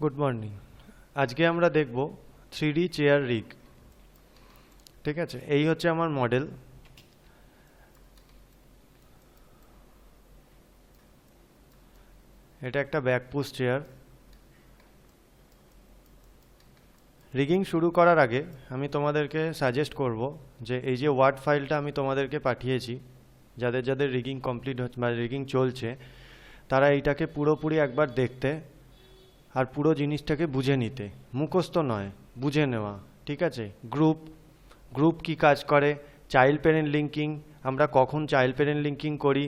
Good morning. আজকে আমরা দেখব 3D চেয়ার রিগ। ঠিক আছে, এই হচ্ছে আমার মডেল। এটা একটা ব্যাক পুশ চেয়ার। রিগিং শুরু করার আগে আমি তোমাদেরকে সাজেস্ট করব যে এই যে ওয়ার্ড ফাইলটা আমি তোমাদেরকে পাঠিয়েছি, যাদের যাদের রিগিং কমপ্লিট হচ্ছে বা রিগিং চলছে, তারা এইটাকে পুরোপুরি একবার দেখতে আর পুরো জিনিসটাকে বুঝে নিতে, মুখস্থ নয়, বুঝে নেওয়া। ঠিক আছে, গ্রুপ কি কাজ করে, চাইল্ড প্যারেন্ট লিঙ্কিং, আমরা কখন চাইল্ড প্যারেন্ট লিঙ্কিং করি,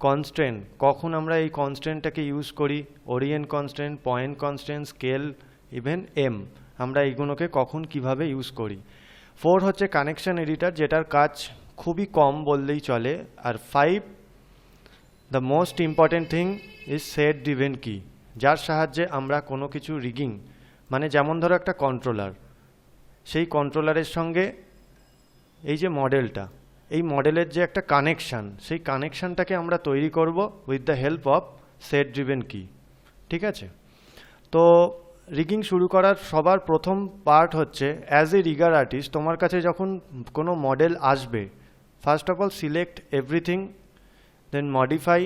কনস্ট্রেন্ট কখন আমরা এই কনস্ট্রেন্টটাকে ইউজ করি, orient constraint, point constraint, scale, even aim, আমরা এইগুলোকে কখন কিভাবে ইউজ করি। 4 হচ্ছে কানেকশন এডিটর, যেটার কাজ খুবই কম বললেই চলে। আর 5, the most important thing is set driven কি, যার সাহায্যে আমরা কোনো কিছু রিগিং, মানে যেমন ধরো একটা কন্ট্রোলার, সেই কন্ট্রোলারের সঙ্গে এই যে মডেলটা, এই মডেলের যে একটা কানেকশান, সেই কানেকশানটাকে আমরা তৈরি করব with the help of set driven কি। ঠিক আছে, তো রিগিং শুরু করার সবার প্রথম পার্ট হচ্ছে, অ্যাজ এ রিগার আর্টিস্ট তোমার কাছে যখন কোনো মডেল আসবে, first of all select everything, then modify,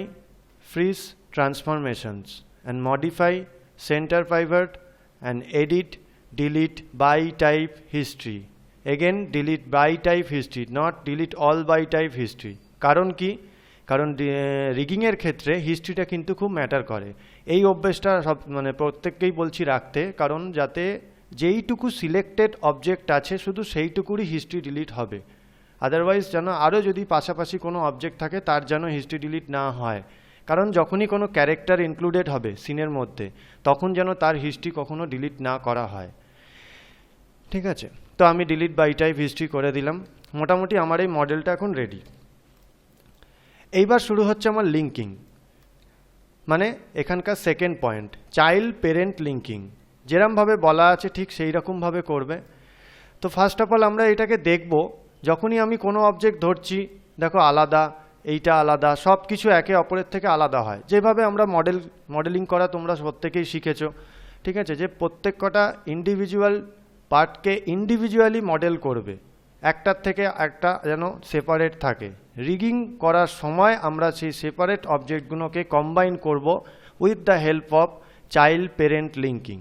freeze transformations, and modify, center pivot, and edit, delete by type history. Again delete by type history, not delete all by type history. কারণ কি, কারণ রিগিংয়ের ক্ষেত্রে হিস্ট্রিটা কিন্তু খুব matter করে। এই অভ্যেসটা সব মানে প্রত্যেককেই বলছি রাখতে, কারণ যাতে যেইটুকু সিলেক্টেড অবজেক্ট আছে শুধু সেইটুকুরই হিস্ট্রি ডিলিট হবে। আদারওয়াইজ যেন আরও যদি পাশাপাশি কোনো অবজেক্ট থাকে তার যেন হিস্ট্রি ডিলিট না হয়, কারণ যখনই কোনো ক্যারেক্টার ইনক্লুডেড হবে সিনের মধ্যে, তখন যেন তার হিস্ট্রি কখনো ডিলিট না করা হয়। ঠিক আছে, তো আমি ডিলিট বাই টাইপ হিস্ট্রি করে দিলাম। মোটামুটি আমার এই মডেলটা এখন রেডি। এইবার শুরু হচ্ছে আমার লিঙ্কিং, মানে এখানকার second point, child parent linking. যেরকমভাবে বলা আছে ঠিক সেই রকমভাবে করবে। তো ফার্স্ট অফ অল আমরা এটাকে দেখব, যখনই আমি কোনো অবজেক্ট ধরছি, দেখো আলাদা, এইটা আলাদা, সব কিছু একে অপরের থেকে আলাদা হয়। যেভাবে আমরা মডেলিং করা তোমরা প্রত্যেকেই শিখেছো। ঠিক আছে, যে প্রত্যেক কটা ইন্ডিভিজুয়াল পার্টকে ইন্ডিভিজুয়ালি মডেল করবে, একটার থেকে একটা যেন সেপারেট থাকে। রিগিং করার সময় আমরা সেই সেপারেট অবজেক্টগুলোকে কম্বাইন করব with the help of child parent linking.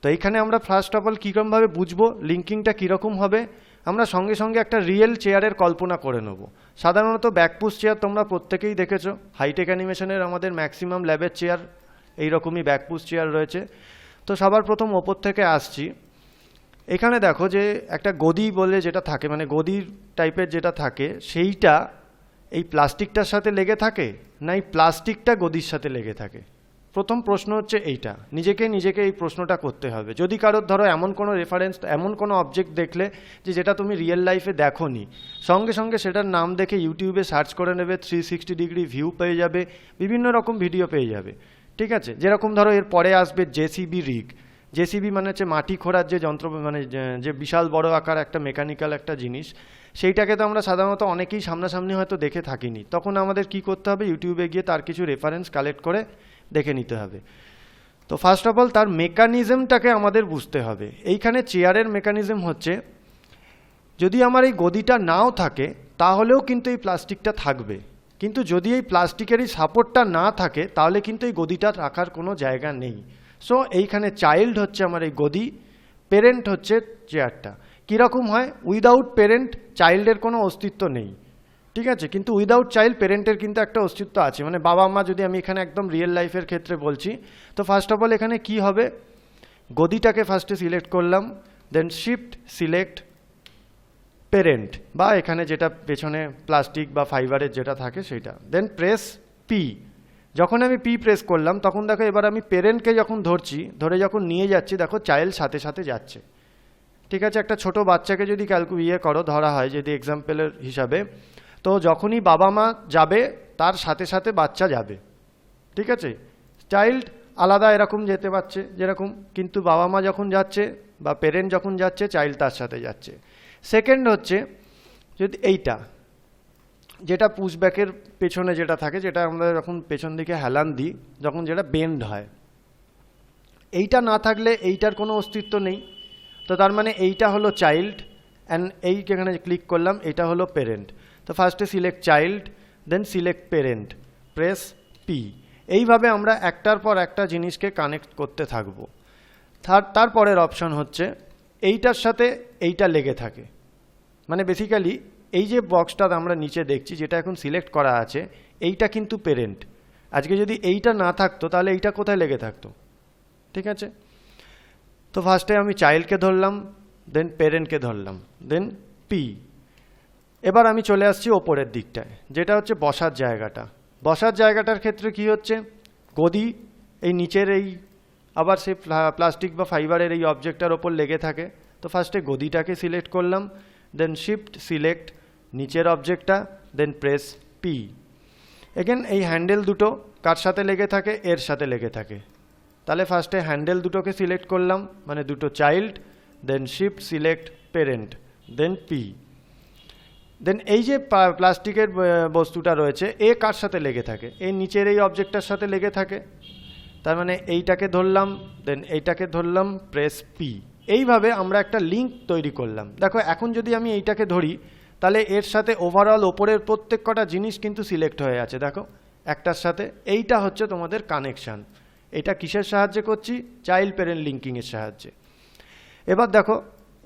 তো এইখানে আমরা ফার্স্ট অফ অল কীরকমভাবে বুঝবো লিঙ্কিংটা কীরকম হবে, আমরা সঙ্গে সঙ্গে একটা রিয়েল চেয়ারের কল্পনা করে নেব। সাধারণত ব্যাকপুশ চেয়ার তোমরা প্রত্যেকেই দেখেছো, হাইটেক অ্যানিমেশনের আমাদের ম্যাক্সিমাম ল্যাবের চেয়ার এইরকমই ব্যাকপুশ চেয়ার রয়েছে। তো সবার প্রথম ওপর থেকে আসছি, এখানে দেখো যে একটা গদি বলে যেটা থাকে, মানে গদির টাইপের যেটা থাকে, সেইটা এই প্লাস্টিকটার সাথে লেগে থাকে না এই প্লাস্টিকটা গদির সাথে লেগে থাকে। প্রথম প্রশ্ন হচ্ছে এইটা, নিজেকে এই প্রশ্নটা করতে হবে। যদি কারোর ধরো এমন কোনো রেফারেন্স, এমন কোনো অবজেক্ট দেখলে যেটা তুমি রিয়েল লাইফে দেখোনি, সঙ্গে সঙ্গে সেটার নাম দেখে ইউটিউবে সার্চ করে নেবে, 360 ডিগ্রি ভিউ পেয়ে যাবে, বিভিন্ন রকম ভিডিও পেয়ে যাবে। ঠিক আছে, যেরকম ধরো এর পরে আসবে জেসিবি রিগ। জেসিবি মানে হচ্ছে মাটি খোঁড়ার যে যন্ত্র, মানে যে বিশাল বড় আকার একটা মেকানিক্যাল একটা জিনিস, সেইটাকে তো আমরা সাধারণত অনেকেই সামনাসামনি হয়তো দেখে থাকিনি। তখন আমাদের কি করতে হবে, ইউটিউবে গিয়ে তার কিছু রেফারেন্স কালেক্ট করে দেখে নিতে হবে। তো ফার্স্ট অফ অল তার মেকানিজমটাকে আমাদের বুঝতে হবে। এইখানে চেয়ারের মেকানিজম হচ্ছে, যদি আমার এই গদিটা নাও থাকে তাহলেও কিন্তু এই প্লাস্টিকটা থাকবে, কিন্তু যদি এই প্লাস্টিকের এই সাপোর্টটা না থাকে তাহলে কিন্তু এই গদিটা রাখার কোনো জায়গা নেই। সো এইখানে চাইল্ড হচ্ছে আমার এই গদি, পেরেন্ট হচ্ছে চেয়ারটা। কীরকম হয়, উইদাউট পেরেন্ট চাইল্ডের কোনো অস্তিত্ব নেই। ঠিক আছে, কিন্তু উইদাউট চাইল্ড পেরেন্টের কিন্তু একটা অস্তিত্ব আছে, মানে বাবা মা, যদি আমি এখানে একদম রিয়েল লাইফের ক্ষেত্রে বলছি। তো ফার্স্ট অফ অল এখানে কি হবে, গদিটাকে ফার্স্টে সিলেক্ট করলাম, দেন শিফট সিলেক্ট পেরেন্ট, বা এখানে যেটা পেছনে প্লাস্টিক বা ফাইবারের যেটা থাকে সেটা, দেন প্রেস পি। যখন আমি পি প্রেস করলাম তখন দেখো এবার আমি পেরেন্টকে যখন ধরছি, ধরে যখন নিয়ে যাচ্ছি, দেখো চাইল্ড সাথে সাথে যাচ্ছে। ঠিক আছে, একটা ছোট বাচ্চাকে যদি করো, ধরা হয় যদি এক্সাম্পলের হিসাবে, তো যখনই বাবা মা যাবে তার সাথে সাথে বাচ্চা যাবে। ঠিক আছে, চাইল্ড আলাদা এরকম যেতে পারছে যেরকম, কিন্তু বাবা মা যখন যাচ্ছে বা পেরেন্ট যখন যাচ্ছে, চাইল্ড তার সাথে যাচ্ছে। সেকেন্ড হচ্ছে, যদি এইটা যেটা পুশব্যাকের পেছনে যেটা থাকে, যেটা আমরা যখন পেছন দিকে হেলান দিই, যখন যেটা বেন্ড হয়, এইটা না থাকলে এইটার কোনো অস্তিত্ব নেই। তো তার মানে এইটা হলো চাইল্ড অ্যান্ড এইখানে ক্লিক করলাম, এটা হলো পেরেন্ট। তো ফার্স্টে select child, then select parent, press P. এইভাবে আমরা একটার পর একটা জিনিসকে কানেক্ট করতে থাকবো। তারপরের অপশন হচ্ছে এইটার সাথে এইটা লেগে থাকে, মানে বেসিক্যালি এই যে বক্সটা আমরা নিচে দেখছি যেটা এখন সিলেক্ট করা আছে, এইটা কিন্তু পেরেন্ট। আজকে যদি এইটা না থাকতো তাহলে এইটা কোথায় লেগে থাকতো? ঠিক আছে, তো ফার্স্টে আমি চাইল্ডকে ধরলাম, দেন পেরেন্টকে ধরলাম, দেন পি। এবার আমি চলে আসছি ওপরের দিকটায়, যেটা হচ্ছে বসার জায়গাটা। বসার জায়গাটার ক্ষেত্রে কি হচ্ছে, গদি এই নিচের এই আবার সেই প্লাস্টিক বা ফাইবারের এই অবজেক্টটার ওপর লেগে থাকে। তো ফার্স্টে গদিটাকে সিলেক্ট করলাম, দেন শিফট সিলেক্ট নিচের অবজেক্টটা, দেন প্রেস পি। এগেন এই হ্যান্ডেল দুটো কার সাথে লেগে থাকে, এর সাথে লেগে থাকে। তাহলে ফার্স্টে হ্যান্ডেল দুটোকে সিলেক্ট করলাম, মানে দুটো child, then shift select parent, দেন পি। দেন এই যে প্লাস্টিকের বস্তুটা রয়েছে এ কার সাথে লেগে থাকে, এই নিচের এই অবজেক্টটার সাথে লেগে থাকে। তার মানে এইটাকে ধরলাম, দেন এইটাকে ধরলাম, প্রেস পি। এইভাবে আমরা একটা লিঙ্ক তৈরি করলাম। দেখো এখন যদি আমি এইটাকে ধরি তাহলে এর সাথে ওভারঅল ওপরের প্রত্যেক কটা জিনিস কিন্তু সিলেক্ট হয়ে আছে। দেখো একটার সাথে, এইটা হচ্ছে তোমাদের কানেকশান। এটা কিসের সাহায্যে করছি, চাইল্ড পেরেন্ট লিঙ্কিংয়ের সাহায্যে। এবার দেখো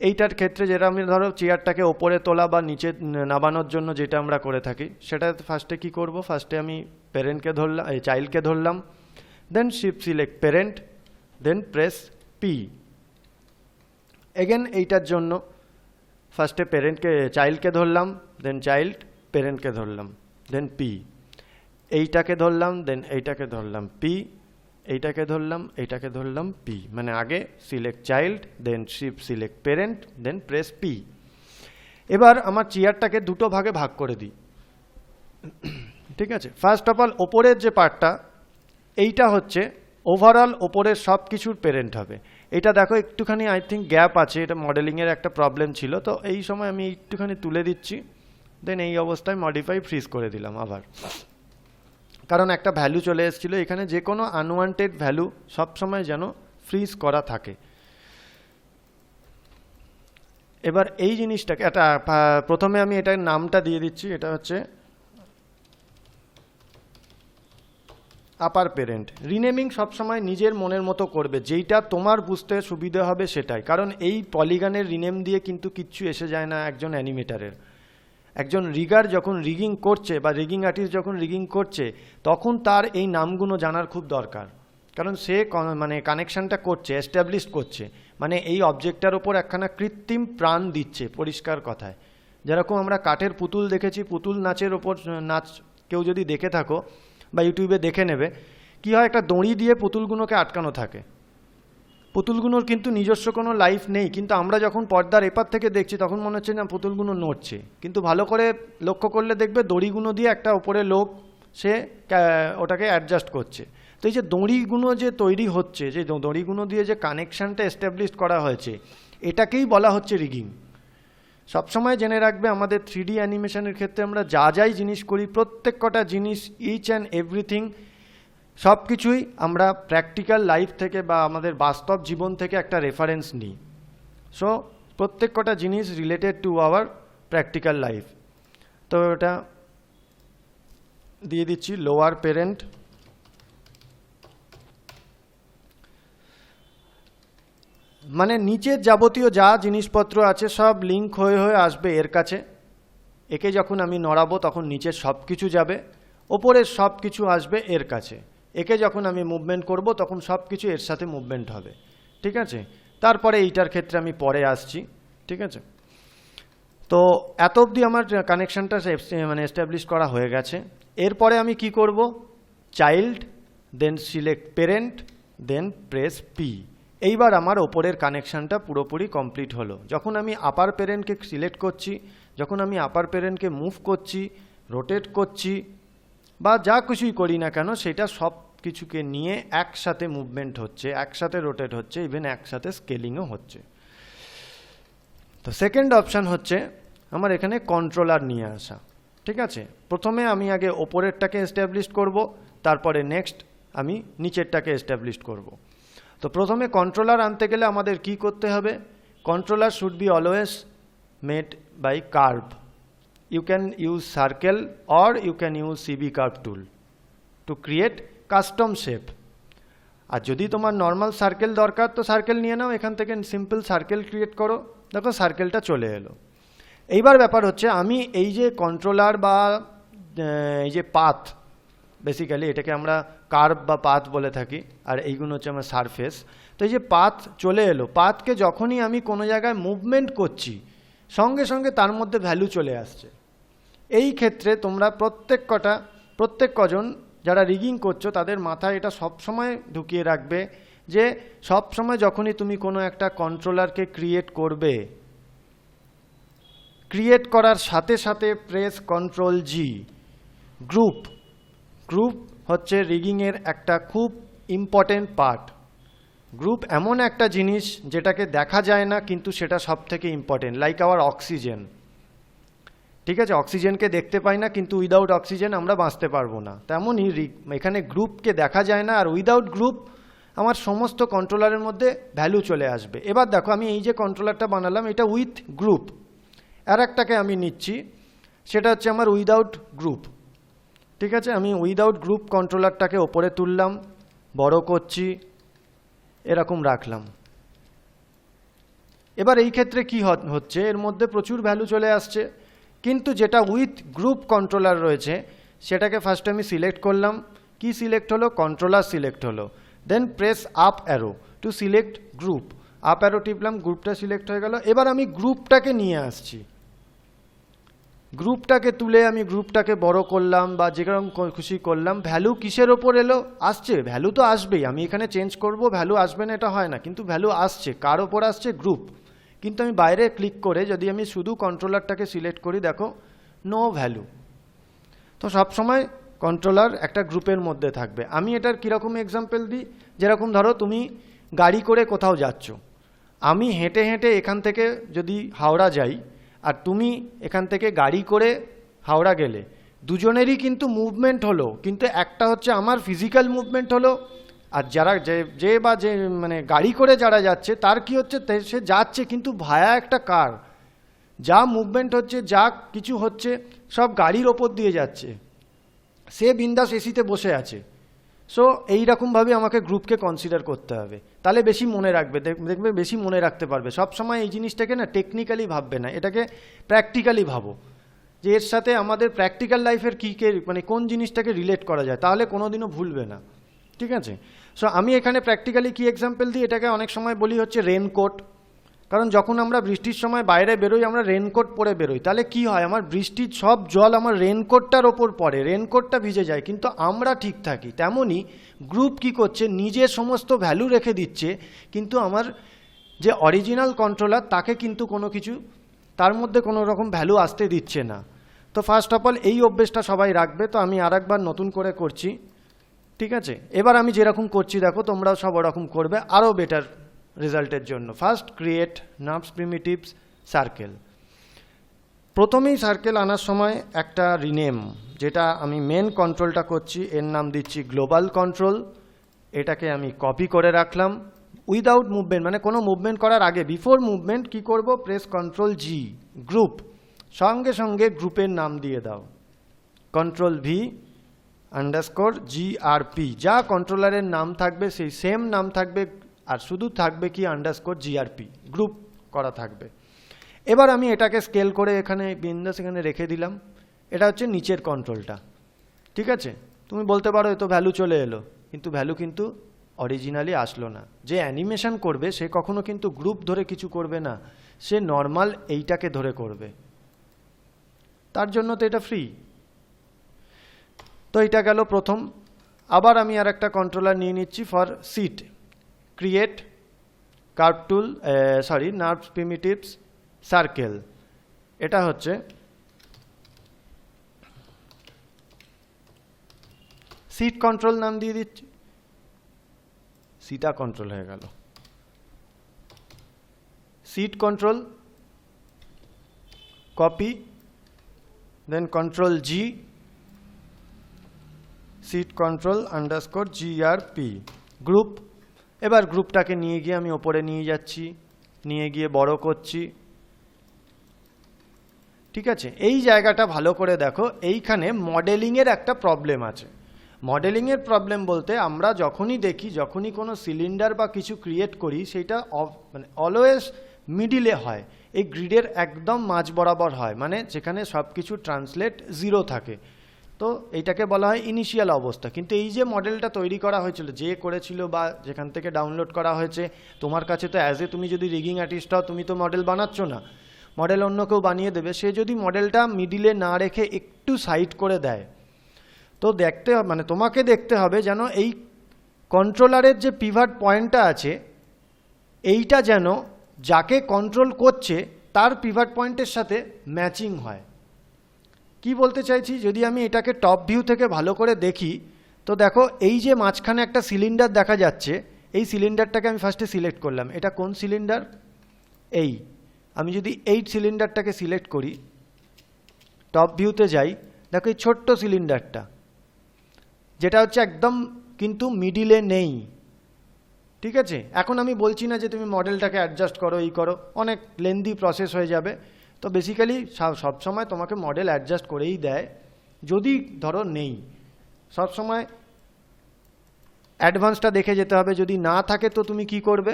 এইটার ক্ষেত্রে যেটা আমি ধরো চেয়ারটাকে ওপরে তোলা বা নিচে নামানোর জন্য যেটা আমরা করে থাকি, সেটা ফার্স্টে কি করব, ফার্স্টে আমি পেরেন্টকে ধরলাম, এই চাইল্ডকে ধরলাম, then shift select parent, then press P. Again এইটার জন্য ফার্স্টে চাইল্ডকে ধরলাম, দেন চাইল্ড পেরেন্টকে ধরলাম, দেন পি। এইটাকে ধরলাম, দেন এইটাকে ধরলাম, পি। এইটাকে ধরলাম, এইটাকে ধরলাম, পি। মানে আগে select child, then shift select parent, then press P. এবার আমার চেয়ারটাকে দুটো ভাগে ভাগ করে দিই। ঠিক আছে, ফার্স্ট অফ অল ওপরের যে পার্টটা, এইটা হচ্ছে ওভারঅল ওপরের সব কিছুর পেরেন্ট হবে। এটা দেখো একটুখানি আই থিঙ্ক গ্যাপ আছে, এটা মডেলিংয়ের একটা প্রবলেম ছিল। তো এই সময় আমি একটুখানি তুলে দিচ্ছি, দেন এই অবস্থায় মডিফাই ফ্রিজ করে দিলাম আবার, কারণ একটা ভ্যালু চলে এসেছিলো এখানে। যে কোনো আনওয়ান্টেড ভ্যালু সবসময় যেন ফ্রিজ করা থাকে। এবার এই জিনিসটাকে এটা প্রথমে আমি এটার নামটা দিয়ে দিচ্ছি, এটা হচ্ছে আপার পেরেন্ট। রিনেমিং সবসময় নিজের মনের মতো করবে, যেইটা তোমার বুঝতে সুবিধা হবে সেটাই। কারণ এই পলিগনের রিনেম দিয়ে কিন্তু কিচ্ছু এসে যায় না একজন অ্যানিমেটারের। একজন রিগার যখন রিগিং করছে বা রিগিং আর্টিস্ট যখন রিগিং করছে, তখন তার এই নামগুলো জানার খুব দরকার। কারণ সে মানে কানেকশানটা করছে, এস্টাবলিশ করছে, মানে এই অবজেক্টটার ওপর একখানা কৃত্রিম প্রাণ দিচ্ছে। পরিষ্কার কথায়, যেরকম আমরা কাঠের পুতুল দেখেছি, পুতুল নাচের ওপর নাচ কেউ যদি দেখে থাকো বা ইউটিউবে দেখে নেবে, কি হয়, একটা দড়ি দিয়ে পুতুলগুলোকে আটকানো থাকে। পুতুলগুলোর কিন্তু নিজস্ব কোনো লাইফ নেই, কিন্তু আমরা যখন পর্দার এপার থেকে দেখছি তখন মনে হচ্ছে না পুতুলগুলো নড়ছে, কিন্তু ভালো করে লক্ষ্য করলে দেখবে দড়িগুলো দিয়ে একটা ওপরে লোক সে ওটাকে অ্যাডজাস্ট করছে। তো এই যে দড়িগুলো যে তৈরি হচ্ছে, যে দড়িগুলো দিয়ে যে কানেকশানটা এস্টাবলিশ করা হয়েছে, এটাকেই বলা হচ্ছে রিগিং। সবসময় জেনে রাখবে আমাদের 3D অ্যানিমেশনের ক্ষেত্রে আমরা যা যাই জিনিস করি, প্রত্যেক কটা জিনিস, ইচ অ্যান্ড এভরিথিং, সব কিছুই আমরা প্র্যাকটিক্যাল লাইফ থেকে বা আমাদের বাস্তব জীবন থেকে একটা রেফারেন্স নিই। সো প্রত্যেক কটা জিনিস related to our practical life. তো এটা দিয়ে দিচ্ছি লোয়ার পেরেন্ট, মানে নিচের যাবতীয় যা জিনিসপত্র আছে সব লিঙ্ক হয়ে হয়ে আসবে এর কাছে। একে যখন আমি নড়াবো তখন নিচের সব কিছু যাবে, ওপরের সব কিছু আসবে এর কাছে। একে যখন আমি মুভমেন্ট করব তখন সব কিছু এর সাথে মুভমেন্ট হবে। ঠিক আছে, তারপরে এইটার ক্ষেত্রে আমি পরে আসছি। ঠিক আছে, তো এত অবধি আমার কানেকশানটা মানে এস্টাবলিশ করা হয়ে গেছে। এরপরে আমি কি করব, child, then select parent, then press P. এইবার আমার ওপরের কানেকশানটা পুরোপুরি কমপ্লিট হলো। যখন আমি আপার পেরেন্টকে সিলেক্ট করছি, যখন আমি আপার পেরেন্টকে মুভ করছি, রোটেট করছি বা যা কিছুই করি না কেন, সেটা সব কিছুকে নিয়ে একসাথে মুভমেন্ট হচ্ছে, একসাথে রোটেট হচ্ছে, ইভেন একসাথে স্কেলিংও হচ্ছে। তো সেকেন্ড অপশান হচ্ছে আমার এখানে কন্ট্রোলার নিয়ে আসা। ঠিক আছে, প্রথমে আমি আগে ওপরেরটাকে এস্টাবলিশ করব, তারপরে নেক্সট আমি নিচেরটাকে এস্টাবলিশ করব। তো প্রথমে কন্ট্রোলার আনতে গেলে আমাদের কি করতে হবে? Controller should be always made by curve. You can use circle or you can use CB curve tool to create custom shape. আর যদি তোমার নর্মাল সার্কেল দরকার তো সার্কেল নিয়ে নাও, এখান থেকে সিম্পল সার্কেল ক্রিয়েট করো, দেখো সার্কেলটা চলে এলো। এইবার ব্যাপার হচ্ছে আমি এই যে কন্ট্রোলার বা এই যে পাথ, বেসিক্যালি এটাকে আমরা কার্ভ বা পাথ বলে থাকি, আর এইগুলো হচ্ছে আমার সারফেস। তো এই যে পাথ চলে এলো, পাথকে যখনই আমি কোনো জায়গায় মুভমেন্ট করছি সঙ্গে সঙ্গে তার মধ্যে ভ্যালু চলে আসছে। এই ক্ষেত্রে তোমরা প্রত্যেক কজন যারা রিগিং করছো তাদের মাথায় এটা সবসময় ঢুকিয়ে রাখবে যে সবসময় যখনই তুমি কোনো একটা কন্ট্রোলারকে ক্রিয়েট করবে, ক্রিয়েট করার সাথে সাথে প্রেস কন্ট্রোল জি। গ্রুপ হচ্ছে রিগিংয়ের একটা খুব ইম্পর্টেন্ট পার্ট। গ্রুপ এমন একটা জিনিস যেটাকে দেখা যায় না কিন্তু সেটা সব থেকে ইম্পর্টেন্ট, লাইক আওয়ার অক্সিজেন। ঠিক আছে, অক্সিজেনকে দেখতে পাই না কিন্তু উইদাউট অক্সিজেন আমরা বাঁচতে পারবো না, তেমনই এখানে গ্রুপকে দেখা যায় না, আর উইদাউট গ্রুপ আমার সমস্ত কন্ট্রোলারের মধ্যে ভ্যালু চলে আসবে। এবার দেখো আমি এই যে কন্ট্রোলারটা বানালাম এটা উইথ গ্রুপ, আর একটাকে আমি নিচ্ছি সেটা হচ্ছে আমার উইদাউট গ্রুপ। ঠিক আছে, আমি উইদাউট গ্রুপ কন্ট্রোলারটাকে ওপরে তুললাম, বড় করছি, এরকম রাখলাম। এবার এই ক্ষেত্রে কি হচ্ছে, এর মধ্যে প্রচুর ভ্যালু চলে আসছে, কিন্তু যেটা উইথ গ্রুপ কন্ট্রোলার রয়েছে সেটাকে ফার্স্ট আমি সিলেক্ট করলাম। কি সিলেক্ট হলো? কন্ট্রোলার সিলেক্ট হলো। Then press up arrow to select group, up arrow টিপলাম, গ্রুপটা সিলেক্ট হয়ে গেল। এবার আমি গ্রুপটাকে নিয়ে আসছি, গ্রুপটাকে তুলে আমি গ্রুপটাকে বড় করলাম বা যেরকম খুশি করলাম। ভ্যালু কিসের ওপর এলো? আসছে, ভ্যালু তো আসবেই, আমি এখানে চেঞ্জ করব, ভ্যালু আসবে না এটা হয় না, কিন্তু ভ্যালু আসছে। কার ওপর আসছে? গ্রুপ। কিন্তু আমি বাইরে ক্লিক করে যদি আমি শুধু কন্ট্রোলারটাকে সিলেক্ট করি, দেখো নো ভ্যালু। তো সবসময় কন্ট্রোলার একটা গ্রুপের মধ্যে থাকবে। আমি এটার কীরকম এক্সাম্পল দিই, যেরকম ধরো তুমি গাড়ি করে কোথাও যাচ্ছ, আমি হেঁটে হেঁটে এখান থেকে যদি হাওড়া যাই আর তুমি এখান থেকে গাড়ি করে হাওড়া গেলে, দুজনেরই কিন্তু মুভমেন্ট হলো, কিন্তু একটা হচ্ছে আমার ফিজিক্যাল মুভমেন্ট হলো, আর যারা যে মানে গাড়ি করে যারা যাচ্ছে তার কি হচ্ছে, সে যাচ্ছে কিন্তু ভায়া একটা কার, যা মুভমেন্ট হচ্ছে যা কিছু হচ্ছে সব গাড়ির ওপর দিয়ে যাচ্ছে, সে বিন্দাস এসিতে বসে আছে। সো এইরকমভাবে আমাকে গ্রুপকে কনসিডার করতে হবে, তাহলে বেশি মনে রাখবে, দেখবে বেশি মনে রাখতে পারবে। সবসময় এই জিনিসটাকে না টেকনিক্যালি ভাববে না, এটাকে প্র্যাকটিক্যালি ভাবো, যে এর সাথে আমাদের প্র্যাকটিক্যাল লাইফের কী মানে কোন জিনিসটাকে রিলেট করা যায়, তাহলে কোনোদিনও ভুলবে না। ঠিক আছে, সো আমি এখানে প্র্যাকটিক্যালি কি এক্সাম্পল দিই, এটাকে অনেক সময় বলি হচ্ছে রেনকোট। কারণ যখন আমরা বৃষ্টির সময় বাইরে বেরোই, আমরা রেনকোট পরে বেরোই, তাহলে কি হয়, আমার বৃষ্টির সব জল আমার রেনকোটটার ওপর পড়ে, রেনকোটটা ভিজে যায়, কিন্তু আমরা ঠিক থাকি। তেমনই গ্রুপ কি করছে, নিজের সমস্ত ভ্যালু রেখে দিচ্ছে, কিন্তু আমার যে অরিজিনাল কন্ট্রোলার তাকে কিন্তু কোনো কিছু তার মধ্যে কোনো রকম ভ্যালু আসতে দিচ্ছে না। তো ফার্স্ট অফ অল এই অভ্যেসটা সবাই রাখবে। তো আমি আরেকবার নতুন করে করছি। ঠিক আছে, এবার আমি যেরকম করছি দেখো তোমরা সব ওরকম করবে আরও বেটার রেজাল্টের জন্য। First create NURBS primitives circle. প্রথমেই সার্কেল আনার সময় একটা রিনেম, যেটা আমি মেন কন্ট্রোলটা করছি এর নাম দিচ্ছি গ্লোবাল কন্ট্রোল। এটাকে আমি কপি করে রাখলাম উইদাউট মুভমেন্ট, মানে কোনো মুভমেন্ট করার আগে, বিফোর মুভমেন্ট কি করব, প্রেস কন্ট্রোল জি, গ্রুপ, সঙ্গে সঙ্গে গ্রুপের নাম দিয়ে দাও কন্ট্রোল ভি আন্ডারস্কোর জিআরপি, যা কন্ট্রোলারের নাম থাকবে সেই সেম নাম থাকবে, আর শুধু থাকবে কি আন্ডারস্কোর জিআরপি, গ্রুপ করা থাকবে। এবার আমি এটাকে স্কেল করে এখানে বিন্দাস এখানে রেখে দিলাম। এটা হচ্ছে নিচের কন্ট্রোলটা। ঠিক আছে, তুমি বলতে পারো এ তো ভ্যালু চলে এলো, কিন্তু ভ্যালু কিন্তু অরিজিনালি আসলো না। যে অ্যানিমেশন করবে সে কখনো কিন্তু গ্রুপ ধরে কিছু করবে না, সে নর্মাল এইটাকে ধরে করবে, তার জন্য তো এটা ফ্রি। তো এটা গেল প্রথম। আবার আমি আর একটা কন্ট্রোলার নিয়ে নিচ্ছি for seat, create curve tool, NURBS primitives circle. এটা হচ্ছে সিট কন্ট্রোল নাম দিয়ে দিচ্ছি, সিটা কন্ট্রোল হয়ে গেল। Seat control, copy, then control G, seat control underscore GRP, group, এবার গ্রুপটাকে নিয়ে গিয়ে আমি ওপরে নিয়ে যাচ্ছি, নিয়ে গিয়ে বড় করছি। ঠিক আছে, এই জায়গাটা ভালো করে দেখো, এইখানে মডেলিংয়ের একটা প্রবলেম আছে। মডেলিংয়ের প্রবলেম বলতে আমরা যখনই দেখি, যখনই কোনো সিলিন্ডার বা কিছু ক্রিয়েট করি, সেটা মানে অলওয়েজ মিডিলে হয়, এই গ্রিডের একদম মাঝ বরাবর হয়, মানে যেখানে সব কিছু ট্রান্সলেট জিরো থাকে। তো এইটাকে বলা হয় ইনিশিয়াল অবস্থা। কিন্তু এই যে মডেলটা তৈরি করা হয়েছিল, যে করেছিল বা যেখান থেকে ডাউনলোড করা হয়েছে, তোমার কাছে তো অ্যাজ এ তুমি যদি রিগিং আর্টিস্ট হও, তুমি তো মডেল বানাচ্ছ না, মডেল অন্য কেউ বানিয়ে দেবে। সে যদি মডেলটা মিডিলে না রেখে একটু সাইড করে দেয়, তো দেখতে মানে তোমাকে দেখতে হবে যেন এই কন্ট্রোলারের যে পিভাট পয়েন্টটা আছে, এইটা যেন যাকে কন্ট্রোল করছে তার পিভাট পয়েন্টের সাথে ম্যাচিং হয়। কি বলতে চাইছি, যদি আমি এটাকে টপ ভিউ থেকে ভালো করে দেখি, তো দেখো এই যে মাঝখানে একটা সিলিন্ডার দেখা যাচ্ছে, এই সিলিন্ডারটাকে আমি ফার্স্টে সিলেক্ট করলাম। এটা কোন সিলিন্ডার? এই আমি যদি এই সিলিন্ডারটাকে সিলেক্ট করি, টপ ভিউতে যাই, দেখো এই ছোট্ট সিলিন্ডারটা, যেটা হচ্ছে একদম কিন্তু মিডিলে নেই। ঠিক আছে, এখন আমি বলছি না যে তুমি মডেলটাকে অ্যাডজাস্ট করো, এই করো, অনেক লেন্দি প্রসেস হয়ে যাবে। তো বেসিক্যালি সবসময় তোমাকে মডেল অ্যাডজাস্ট করেই দেয়, যদি ধরো নেই, সবসময় অ্যাডভান্সটা দেখে যেতে হবে। যদি না থাকে তো তুমি কি করবে?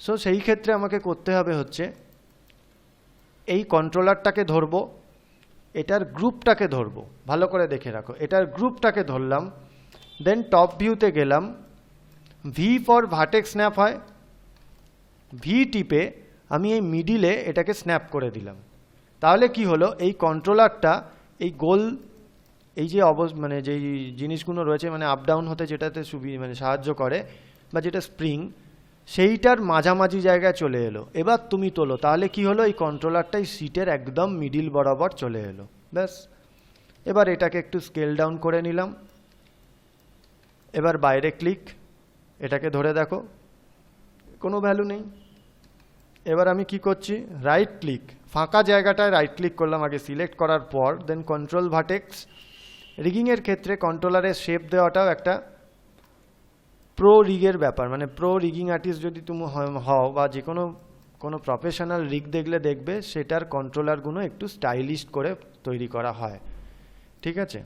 সো সেই ক্ষেত্রে আমাকে করতে হবে হচ্ছে এই কন্ট্রোলারটাকে ধরবো, এটার গ্রুপটাকে ধরবো, ভালো করে দেখে রাখো, এটার গ্রুপটাকে ধরলাম, দেন টপ ভিউতে গেলাম, ভি ফর ভার্টেক্স স্ন্যাপ হয়, ভি টিপে আমি এই মিডিলে এটাকে স্ন্যাপ করে দিলাম। তাহলে কি হলো, এই কন্ট্রোলারটা এই গোল এই যে মানে যেই জিনিসগুলো রয়েছে, মানে আপ ডাউন হতে যেটাতে মানে সাহায্য করে, বা যেটা স্প্রিং, সেইটার মাঝামাঝি জায়গায় চলে এলো। এবার তুমি তোলো, তাহলে কি হলো, এই কন্ট্রোলারটাই সিটের একদম মিডিল বরাবর চলে এলো। ব্যাস, এবার এটাকে একটু স্কেল ডাউন করে নিলাম। এবার বাইরে ক্লিক, এটাকে ধরে দেখো কোনো ভ্যালু নেই। এবার আমি কি করছি, রাইট ক্লিক, ফাঁকা জায়গাটায় রাইট ক্লিক করলাম আগে সিলেক্ট করার পর, দেন কন্ট্রোল ভার্টেক্স। রিগিংয়ের ক্ষেত্রে কন্ট্রোলারের শেপ দেওয়াটাও একটা প্রো রিগের ব্যাপার, মানে প্রো রিগিং আর্টিস্ট যদি তুমি হও, বা যে কোনো প্রফেশনাল রিগ দেখলে দেখবে সেটার কন্ট্রোলারগুলো একটু স্টাইলিশ করে তৈরি করা হয়। ঠিক আছে,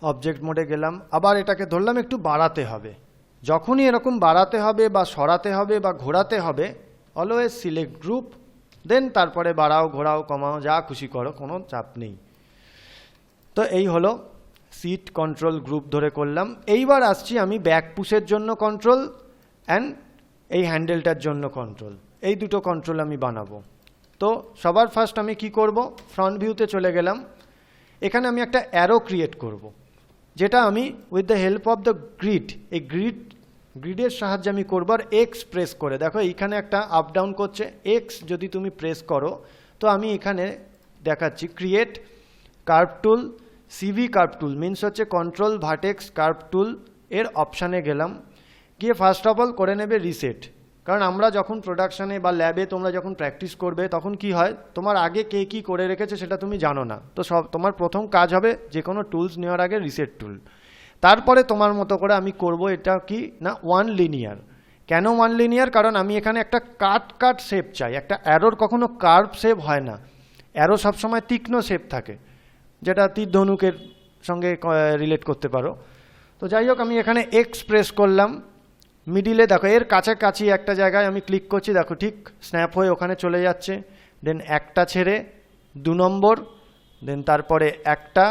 অবজেক্ট মোডে গেলাম, আবার এটাকে ধরলাম, একটু বাড়াতে হবে। যখনই এরকম বাড়াতে হবে বা সরাতে হবে বা ঘোরাতে হবে, অলওয়েজ সিলেক্ট গ্রুপ, দেন তারপরে বাড়াও, ঘোরাও, কমাও, যা খুশি করো, কোনো চাপ নেই। তো এই হলো সিট কন্ট্রোল গ্রুপ ধরে করলাম। এইবার আসছি আমি ব্যাক পুশের জন্য কন্ট্রোল অ্যান্ড এই হ্যান্ডেলটার জন্য কন্ট্রোল, এই দুটো কন্ট্রোল আমি বানাবো। তো সবার ফার্স্ট আমি কি করব, ফ্রন্ট ভিউতে চলে গেলাম। এখানে আমি একটা অ্যারো ক্রিয়েট করব, যেটা আমি with the help of the grid, এই গ্রিডের সাহায্যে আমি করবো। আর এক্স প্রেস করে দেখো, এইখানে একটা আপ ডাউন করছে, এক্স যদি তুমি প্রেস করো, তো আমি এখানে দেখাচ্ছি ক্রিয়েট কার্ভ টুল, সিভি কার্ভ টুল মিনস হচ্ছে কন্ট্রোল ভার্টেক্স কার্ভ টুল এর অপশানে গেলাম, গিয়ে ফার্স্ট অফ অল করে নেবে রিসেট। কারণ আমরা যখন প্রোডাকশানে বা ল্যাবে তোমরা যখন প্র্যাকটিস করবে, তখন কি হয়, তোমার আগে কে কী করে রেখেছে সেটা তুমি জানো না। তো তোমার প্রথম কাজ হবে যে কোনো টুলস নেওয়ার আগে রিসেট টুল। তারপরে তোমার মতো করে আমি করব এটা কি না, ওয়ান লিনিয়ার। কেন ওয়ান লিনিয়ার? কারণ আমি এখানে একটা কাট শেপ চাই। একটা অ্যারোর কখনো কার্ভ শেপ হয় না, অ্যারো সবসময় তীক্ষ্ণ শেপ থাকে, যেটা তীর ধনুকের সঙ্গে রিলেট করতে পারো। তো যাই হোক, আমি এখানে এক্স প্রেস করলাম, মিডিলে দেখো এর কাছাকাছি একটা জায়গায় আমি ক্লিক করছি, দেখো ঠিক স্ন্যাপ হয়ে ওখানে চলে যাচ্ছে। দেন একটা ছেড়ে 2 নম্বর, দেন তারপরে একটা,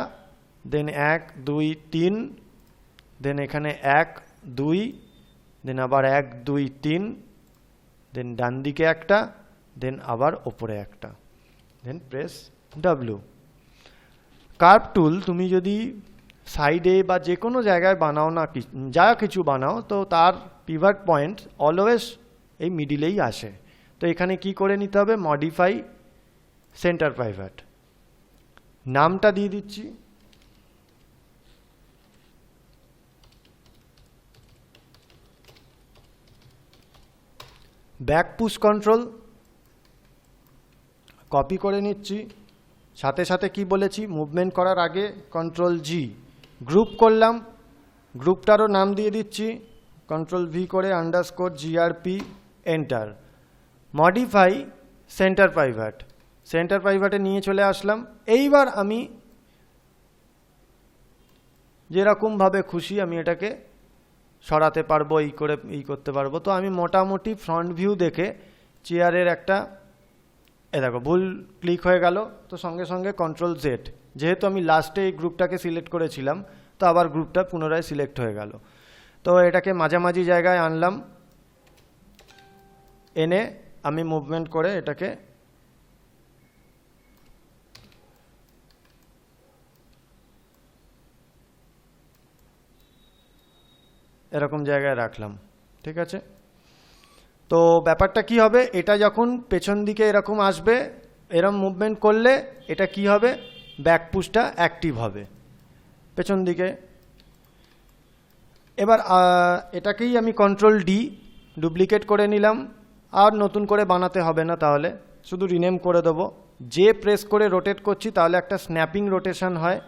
দেন 1 2 3, দেন এখানে 1 2, দেন আবার 1 2 3, দেন ডান দিকে একটা, দেন আবার ওপরে একটা, দেন প্রেস ডাব্লিউ। কার্ভ টুল তুমি যদি সাইডে বা যে কোনো জায়গায় বানাও না, যা কিছু বানাও, তো তার পিভাট পয়েন্ট অলওয়েজ এই মিডিলেই আসে। তো এখানে কি করে নিতে হবে, মডিফাই সেন্টার পিভাট, নামটা দিয়ে দিচ্ছি ব্যাক পুশ কন্ট্রোল, কপি করে নিচ্ছি। সাথে সাথে কি বলেছি, মুভমেন্ট করার আগে কন্ট্রোল জি, গ্রুপ করলাম, গ্রুপটারও নাম দিয়ে দিচ্ছি, কন্ট্রোল ভি করে underscore GRP enter. Modify center pivot, center পাইভটে নিয়ে চলে আসলাম। এইবার আমি যেরকমভাবে খুশি আমি এটাকে সরাতে পারবো, এই করতে পারবো। তো আমি মোটামুটি ফ্রন্ট ভিউ দেখে চেয়ারের একটা দেখো ভুল ক্লিক হয়ে গেল, তো সঙ্গে সঙ্গে কন্ট্রোল জেড, যেহেতু আমি লাস্টে এই গ্রুপটাকে সিলেক্ট করেছিলাম তো আবার গ্রুপটা পুনরায় সিলেক্ট হয়ে গেল। তো এটাকে মাঝামাঝি জায়গায় আনলাম, এনে আমি মুভমেন্ট করে এটাকে এরকম জায়গায় রাখলাম। ঠিক আছে, তো ব্যাপারটা কি হবে, এটা যখন পেছন দিকে এরকম আসবে, এরকম মুভমেন্ট করলে এটা কি হবে, ব্যাক পুশটা অ্যাক্টিভ হবে পেছন দিকে। এবার এটাকেই আমি কন্ট্রোল ডি ডুপ্লিকেট করে নিলাম, আর নতুন করে বানাতে হবে না, তাহলে শুধু রিনেম করে দেবো। যে প্রেস করে রোটেট করছি তাহলে একটা স্ন্যাপিং রোটেশন হয়।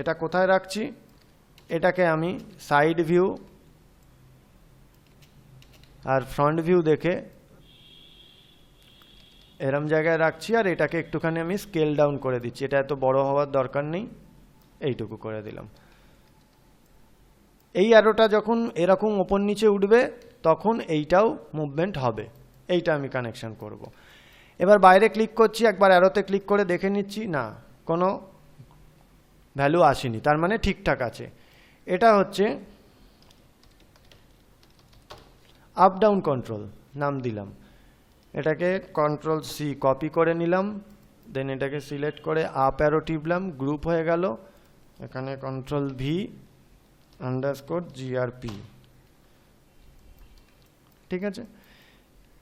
এটা কোথায় রাখছি, এটাকে আমি সাইড ভিউ আর ফ্রন্ট ভিউ দেখে এরম জায়গায় রাখছি, আর এটাকে একটুখানি আমি স্কেল ডাউন করে দিচ্ছি। এটা এত বড় হওয়ার দরকার নেই, এইটুকু করে দিলাম। এই অ্যারোটা যখন এরকম ওপর নিচে উঠবে তখন এইটাও মুভমেন্ট হবে, এইটা আমি কানেকশন করব। এবার বাইরে ক্লিক করছি, একবার অ্যারোতে ক্লিক করে দেখে নিচ্ছি, না কোনো ভ্যালু আসেনি, তার মানে ঠিকঠাক আছে। এটা হচ্ছে আপ ডাউন কন্ট্রোল নাম দিলাম, এটাকে কন্ট্রোল সি কপি করে নিলাম, দেন এটাকে সিলেক্ট করে আপ অ্যারো টিপলাম, গ্রুপ হয়ে গেল। এখানে কন্ট্রোল ভি আন্ডারস্কোর জিআরপি। ঠিক আছে,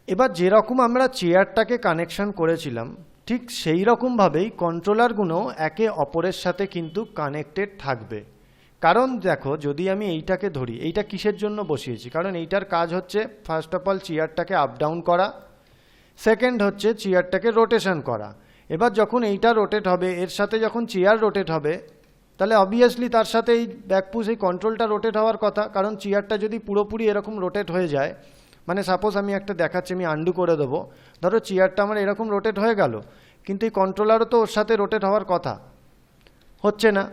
এবার যেরকম আমরা চেয়ারটাকে কানেকশন করেছিলাম ঠিক সেই রকমভাবেই কন্ট্রোলারগুলো একে অপরের সাথে কিন্তু কানেক্টেড থাকবে। কারণ দেখো, যদি আমি এইটাকে ধরি, এইটা কিসের জন্য বসিয়েছি, কারণ এইটার কাজ হচ্ছে ফার্স্ট অফ অল চেয়ারটাকে আপ ডাউন করা, সেকেন্ড হচ্ছে চেয়ারটাকে রোটেশন করা। এবার যখন এইটা রোটেট হবে, এর সাথে যখন চেয়ার রোটেট হবে, তাহলে অবভিয়াসলি তার সাথে এই ব্যাকপুশ এই কন্ট্রোলটা রোটেট হওয়ার কথা। কারণ চেয়ারটা যদি পুরোপুরি এরকম রোটেট হয়ে যায়, মানে সাপোজ আমি একটা দেখাচ্ছি, আমি আন্ডু করে দেবো, ধরো চেয়ারটা আমার এরকম রোটেট হয়ে গেল, কিন্তু এই কন্ট্রোলারও তো ওর সাথে রোটেট হওয়ার কথা, হচ্ছে না।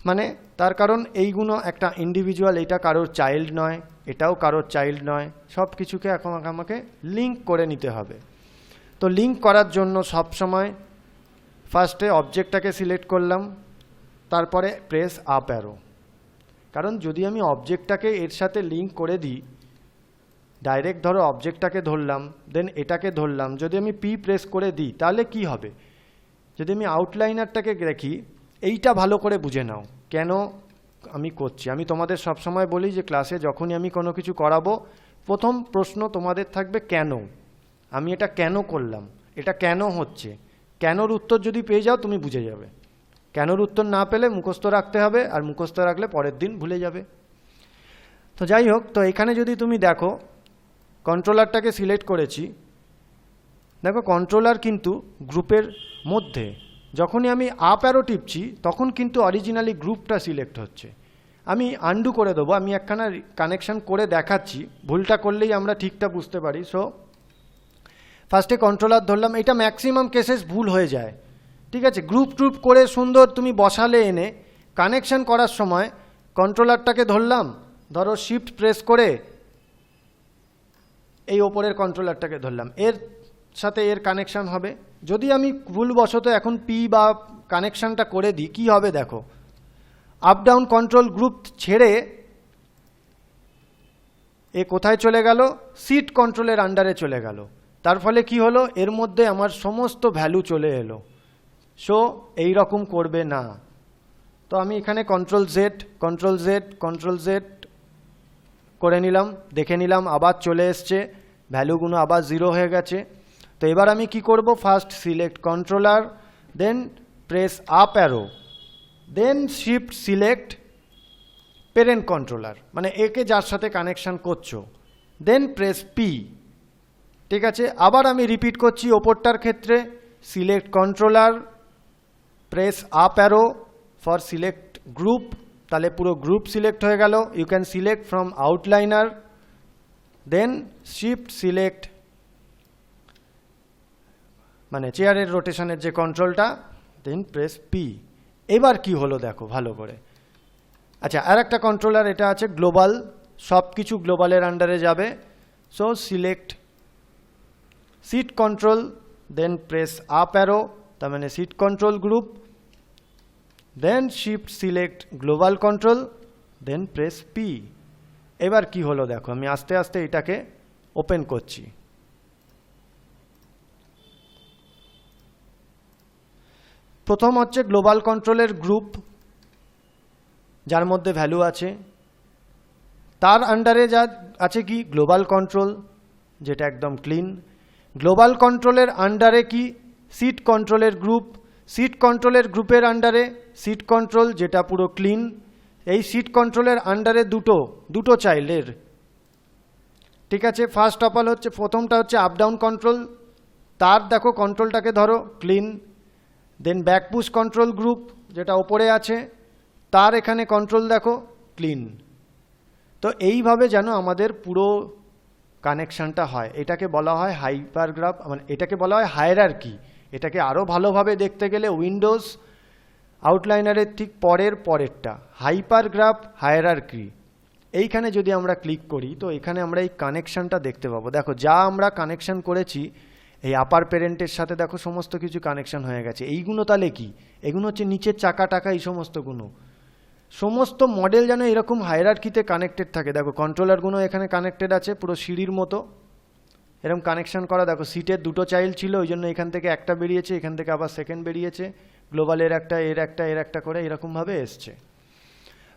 মানে তার কারণ এইগুলো একটা ইন্ডিভিজুয়াল, এইটা কারোর চাইল্ড নয়, এটাও কারোর চাইল্ড নয়, সব কিছুকে এখন আমাকে লিঙ্ক করে নিতে হবে। তো লিঙ্ক করার জন্য সবসময় ফার্স্টে অবজেক্টটাকে সিলেক্ট করলাম, তারপরে প্রেস আপ অ্যারো। কারণ যদি আমি অবজেক্টটাকে এর সাথে লিঙ্ক করে দিই, ডাইরেক্ট ধরো অবজেক্টটাকে ধরলাম, দেন এটাকে ধরলাম, যদি আমি পি প্রেস করে দিই তাহলে কি হবে, যদি আমি আউটলাইনারটাকে দেখি, এইটা ভালো করে বুঝে নাও কেন আমি করছি। আমি তোমাদের সবসময় বলি যে ক্লাসে যখনই আমি কোনো কিছু করাবো, প্রথম প্রশ্ন তোমাদের থাকবে কেন, আমি এটা কেন করলাম, এটা কেন হচ্ছে। কেনর উত্তর যদি পেয়ে যাও তুমি বুঝে যাবে। কেনর উত্তর না পেলে মুখস্থ রাখতে হবে, আর মুখস্থ রাখলে পরের দিন ভুলে যাবে। তো যাই হোক, তো এখানে যদি তুমি দেখো কন্ট্রোলারটাকে সিলেক্ট করেছি, দেখো কন্ট্রোলার কিন্তু গ্রুপের মধ্যে, যখনই আমি আপ অ্যারো টিপছি তখন কিন্তু অরিজিনালি গ্রুপটা সিলেক্ট হচ্ছে। আমি আন্ডু করে দেবো, আমি একখানা কানেকশন করে দেখাচ্ছি, ভুলটা করলেই আমরা ঠিকটা বুঝতে পারি। সো ফার্স্টে কন্ট্রোলার ধরলাম, এটা ম্যাক্সিমাম কেসেস ভুল হয়ে যায়। ঠিক আছে, গ্রুপ ট্রুপ করে সুন্দর তুমি বসালে, এনে কানেকশন করার সময় কন্ট্রোলারটাকে ধরলাম, ধরো শিফট প্রেস করে এই ওপরের কন্ট্রোলারটাকে ধরলাম, এর সাথে এর কানেকশন হবে। যদি আমি ভুলবশত এখন পি বা কানেকশনটা করে দিই, কি হবে দেখো, আপ ডাউন কন্ট্রোল গ্রুপ ছেড়ে এ কোথায় চলে গেল, সিট কন্ট্রোলের আন্ডারে চলে গেল। তার ফলে কি হলো, এর মধ্যে আমার সমস্ত ভ্যালু চলে এলো। সো এই রকম করবে না। তো আমি এখানে control Z control Z control Z করে নিলাম, দেখে নিলাম আবার চলে এসছে, ভ্যালুগুলো আবার 0 হয়ে গেছে। তো এবার আমি কি করব, first select controller, then press up arrow, then shift select parent controller, মানে একে যার সাথে কানেকশন করছো, দেন প্রেস পি। ঠিক আছে, আবার আমি রিপিট করছি ওপরটার ক্ষেত্রে, select controller, press up arrow for select group, তাহলে পুরো গ্রুপ সিলেক্ট হয়ে গেল। You can select from outliner, then shift select মানে চেয়ারের রোটেশনের যে কন্ট্রোলটা, দেন প্রেস পি। এবার কি হলো দেখো ভালো করে। আচ্ছা, আর একটা কন্ট্রোলার এটা আছে গ্লোবাল, সব কিছু গ্লোবালের আন্ডারে যাবে। So select seat control, then press up arrow, তার মানে seat control group, then shift select global control, then press P. এবার কি হলো দেখো, আমি আস্তে আস্তে এটাকে ওপেন করছি। প্রথম হচ্ছে গ্লোবাল কন্ট্রোলের গ্রুপ, যার মধ্যে ভ্যালু আছে, তার আন্ডারে যা আছে কি গ্লোবাল কন্ট্রোল, যেটা একদম ক্লিন। গ্লোবাল কন্ট্রোলের আন্ডারে কি সিট কন্ট্রোলের গ্রুপ, সিট কন্ট্রোলের গ্রুপের আন্ডারে সিট কন্ট্রোল, যেটা পুরো ক্লিন। এই সিট কন্ট্রোলের আন্ডারে দুটো চাইল্ডের, ঠিক আছে। ফার্স্ট অফ অল হচ্ছে প্রথমটা হচ্ছে আপ ডাউন কন্ট্রোল, তার দেখো কন্ট্রোলটাকে ধরো clean. Then back push control group, যেটা ওপরে আছে, তার এখানে কন্ট্রোল দেখো ক্লিন। তো এইভাবে যেন আমাদের পুরো কানেকশনটা হয়, এটাকে বলা হয় হাইপারগ্রাফ, মানে এটাকে বলা হয় হায়ারার্কি। এটাকে আরও ভালোভাবে দেখতে গেলে উইন্ডোজ আউটলাইনারের ঠিক পরেরটা হাইপারগ্রাফ হায়ারার্কি। এইখানে যদি আমরা ক্লিক করি তো এখানে আমরা এই কানেকশনটা দেখতে পাবো। দেখো যা আমরা কানেকশন করেছি এই আপার প্যারেন্টের সাথে, দেখো সমস্ত কিছু কানেকশন হয়ে গেছে। এইগুলো তাহলে কি, এগুলো হচ্ছে নিচের চাকা টাকা, এই সমস্তগুলো সমস্ত মডেল যেন এরকম হায়ারার্কিতে কানেক্টেড থাকে। দেখো কন্ট্রোলারগুলো এখানে কানেক্টেড আছে পুরো সিঁড়ির মতো, এরকম কানেকশন করা। দেখো সিটের দুটো চাইল্ড ছিল, ওই জন্য এখান থেকে একটা বেরিয়েছে, এখান থেকে আবার সেকেন্ড বেরিয়েছে, গ্লোবালের একটা এর একটা করে এরকমভাবে এসছে।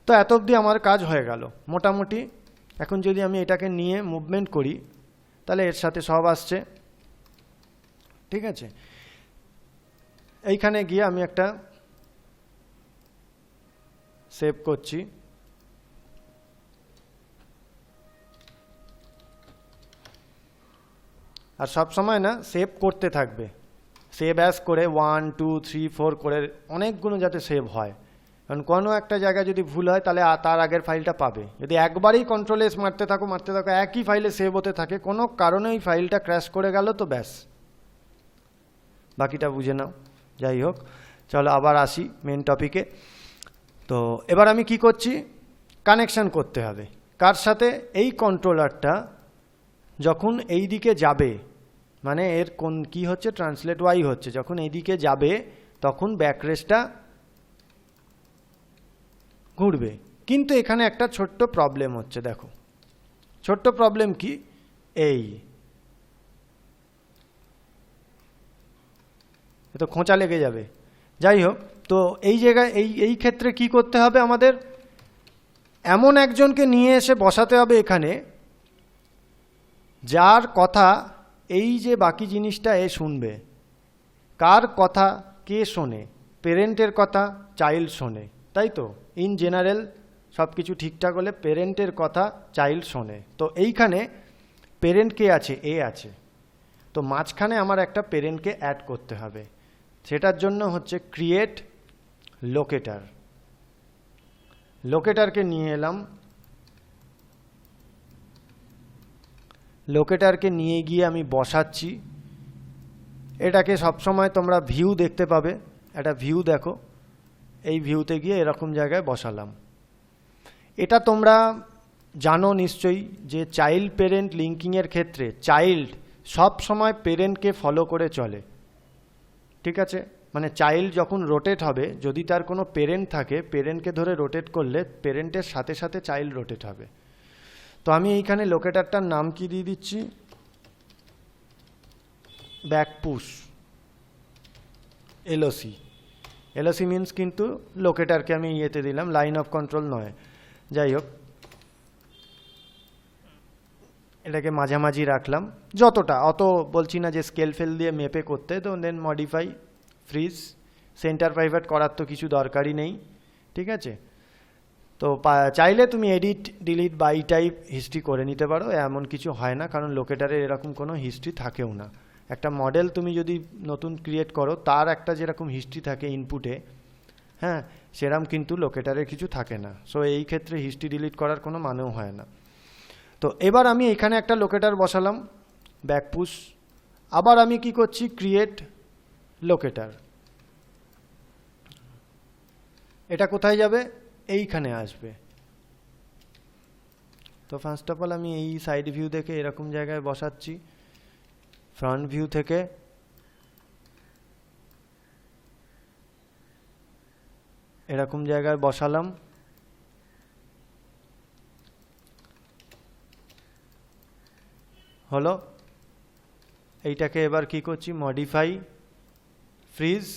তো এত অবধি আমার কাজ হয়ে গেল মোটামুটি। এখন যদি আমি এটাকে নিয়ে মুভমেন্ট করি তাহলে এর সাথে সব আসছে, ঠিক আছে। এইখানে গিয়ে আমি একটা সেভ করছি। আর সব সময় না সেভ করতে থাকবে, সেভ অ্যাজ করে 1 2 3 4 করে অনেকগুলো যাতে সেভ হয়। কারণ কোনো একটা জায়গায় যদি ভুল হয় তাহলে তার আগের ফাইলটা পাবে। যদি একবারেই কন্ট্রোল এস মারতে থাকো একই ফাইলে সেভ হতে থাকে, কোনো কারণে ওই ফাইলটা ক্র্যাশ করে গেল তো ব্যাস, বাকিটা বুঝে নাও। যাই হোক, চলো আবার আসি মেন টপিকে। তো এবার আমি কি করছি, কানেকশন করতে হবে কার সাথে, এই কন্ট্রোলারটা যখন এই দিকে যাবে, মানে এর কোন কি হচ্ছে ট্রান্সলেট ওয়াই হচ্ছে, যখন এইদিকে যাবে তখন ব্যাকরেসটা ঘুরবে। কিন্তু এখানে একটা ছোট্ট প্রবলেম হচ্ছে, দেখো ছোট্ট প্রবলেম কি, এই তো খোঁচা লেগে যাবে। যাই হোক, তো এই জায়গায় এই ক্ষেত্রে কি করতে হবে, আমাদের এমন একজনকে নিয়ে এসে বসাতে হবে এখানে, যার কথা এই যে বাকি জিনিসটা এ শুনবে। কার কথা কে শোনে, পেরেন্টের কথা চাইল্ড শোনে, তাই তো। ইন জেনারেল সব কিছু ঠিকঠাক হলে পেরেন্টের কথা চাইল্ড শোনে। তো এইখানে পেরেন্ট কে আছে, এ আছে। তো মাঝখানে আমার একটা পেরেন্টকে অ্যাড করতে হবে, সেটার জন্য হচ্ছে ক্রিয়েট লোকেটার। লোকেটারকে নিয়ে এলাম, লোকেটারকে নিয়ে গিয়ে আমি বসাচ্ছি। এটাকে সবসময় তোমরা ভিউ দেখতে পাবে, একটা ভিউ দেখো, এই ভিউতে গিয়ে এরকম জায়গায় বসালাম। এটা তোমরা জানো নিশ্চয়ই যে চাইল্ড পেরেন্ট লিঙ্কিংয়ের ক্ষেত্রে চাইল্ড সব সময় পেরেন্টকে ফলো করে চলে, ঠিক আছে। মানে চাইল্ড যখন রোটেট হবে, যদি তার কোনো পেরেন্ট থাকে, পেরেন্টকে ধরে রোটেট করলে পেরেন্টের সাথে সাথে চাইল্ড রোটেট হবে। তো আমি এইখানে লোকেটারটার নাম কি দিয়ে দিচ্ছি, back push LOC. LOC means কিন্তু লোকেটারকে আমি ইয়েতে দিলাম, লাইন অফ কন্ট্রোল নয়। যাই হোক, এটাকে মাঝামাঝি রাখলাম যতটা, অত বলছি না যে স্কেল ফেল দিয়ে মেপে করতে। তো দেন মডিফাই ফ্রিজ, সেন্টার প্রাইভেট করার তো কিছু দরকারই নেই, ঠিক আছে। তো চাইলে তুমি edit delete by type history করে নিতে পারো, এমন কিছু হয় না, কারণ লোকেটারের এরকম কোনো হিস্ট্রি থাকেও না। একটা মডেল তুমি যদি নতুন ক্রিয়েট করো, তার একটা যেরকম হিস্ট্রি থাকে ইনপুটে, হ্যাঁ, সেরকম কিন্তু লোকেটারের কিছু থাকে না। সো এই ক্ষেত্রে হিস্ট্রি ডিলিট করার কোনো মানেও হয় না। তো এবার আমি এখানে একটা লোকেটার বসালাম, ব্যাকপুশ। আবার আমি কি করছি, ক্রিয়েট লোকেটার। এটা কোথায় যাবে, এইখানে আসবে। তো ফার্স্ট অফ অল আমি এই সাইড ভিউ দেখে এরকম জায়গায় বসাচ্ছি, ফ্রন্ট ভিউ থেকে এরকম জায়গায় বসালাম। হলো। এইটাকে এবার কি করছি, মডিফাই, ফ্রিজ,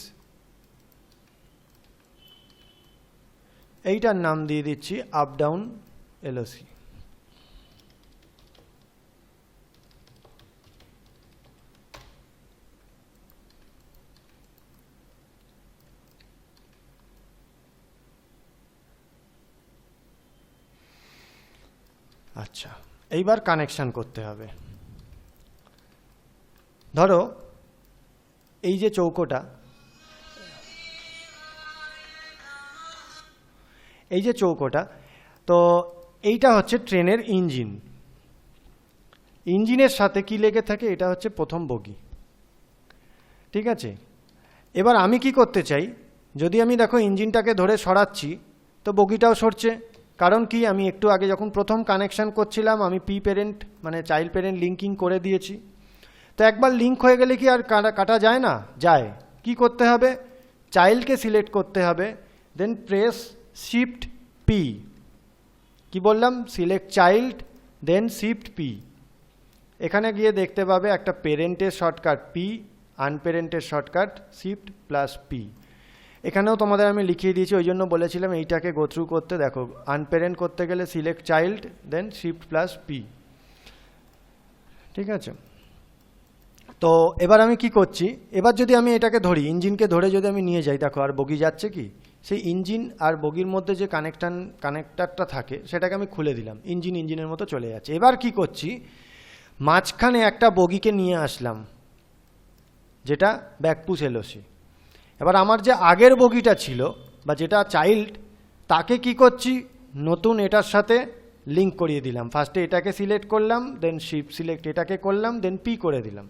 এইটার নাম দিয়ে দিচ্ছি আপ ডাউন এলওসি। আচ্ছা, এইবার কানেকশন করতে হবে। ধরো এই যে চৌকোটা, এই যে চৌকোটা, তো এইটা হচ্ছে ট্রেনের ইঞ্জিন। ইঞ্জিনের সাথে কি লেগে থাকে, এটা হচ্ছে প্রথম বগি, ঠিক আছে। এবার আমি কি করতে চাই, যদি আমি দেখো ইঞ্জিনটাকে ধরে সরাচ্ছি, তো বগিটাও সরছে। কারণ কি, আমি একটু আগে যখন প্রথম কানেকশন করছিলাম, আমি পি প্যারেন্ট মানে চাইল্ড প্যারেন্ট লিঙ্কিং করে দিয়েছি। তো একবার লিঙ্ক হয়ে গেলে কি আর কাটা যায় না? যায়। কি করতে হবে, চাইল্ডকে সিলেক্ট করতে হবে, দেন প্রেস শিফট পি। কি বললাম, select child, then shift P. এখানে গিয়ে দেখতে পাবে একটা পেরেন্টের শর্টকাট পি, আনপেরেন্টের শর্টকাট শিফট প্লাস পি। এখানেও তোমাদের আমি লিখিয়ে দিয়েছি, ওই জন্য বলেছিলাম এইটাকে গো থ্রু করতে। দেখো, আনপেরেন্ট করতে গেলে select child, then shift plus P, ঠিক আছে। তো এবার আমি কি করছি, এবার যদি আমি এটাকে ধরি, ইঞ্জিনকে ধরে যদি আমি নিয়ে যাই, দেখো আর বগি যাচ্ছে কি, সেই ইঞ্জিন আর বগির মধ্যে যে কানেক্টারটা থাকে সেটাকে আমি খুলে দিলাম, ইঞ্জিনের মতো চলে যাচ্ছে। এবার কি করছি, মাঝখানে একটা বগিকে নিয়ে আসলাম, যেটা ব্যাকপুশ এলওসি। এবার আমার যে আগের বগিটা ছিল বা যেটা চাইল্ড, তাকে কি করছি, নতুন এটার সাথে লিঙ্ক করিয়ে দিলাম। ফার্স্টে এটাকে সিলেক্ট করলাম, দেন শিফট সিলেক্ট এটাকে করলাম, দেন পি করে দিলাম।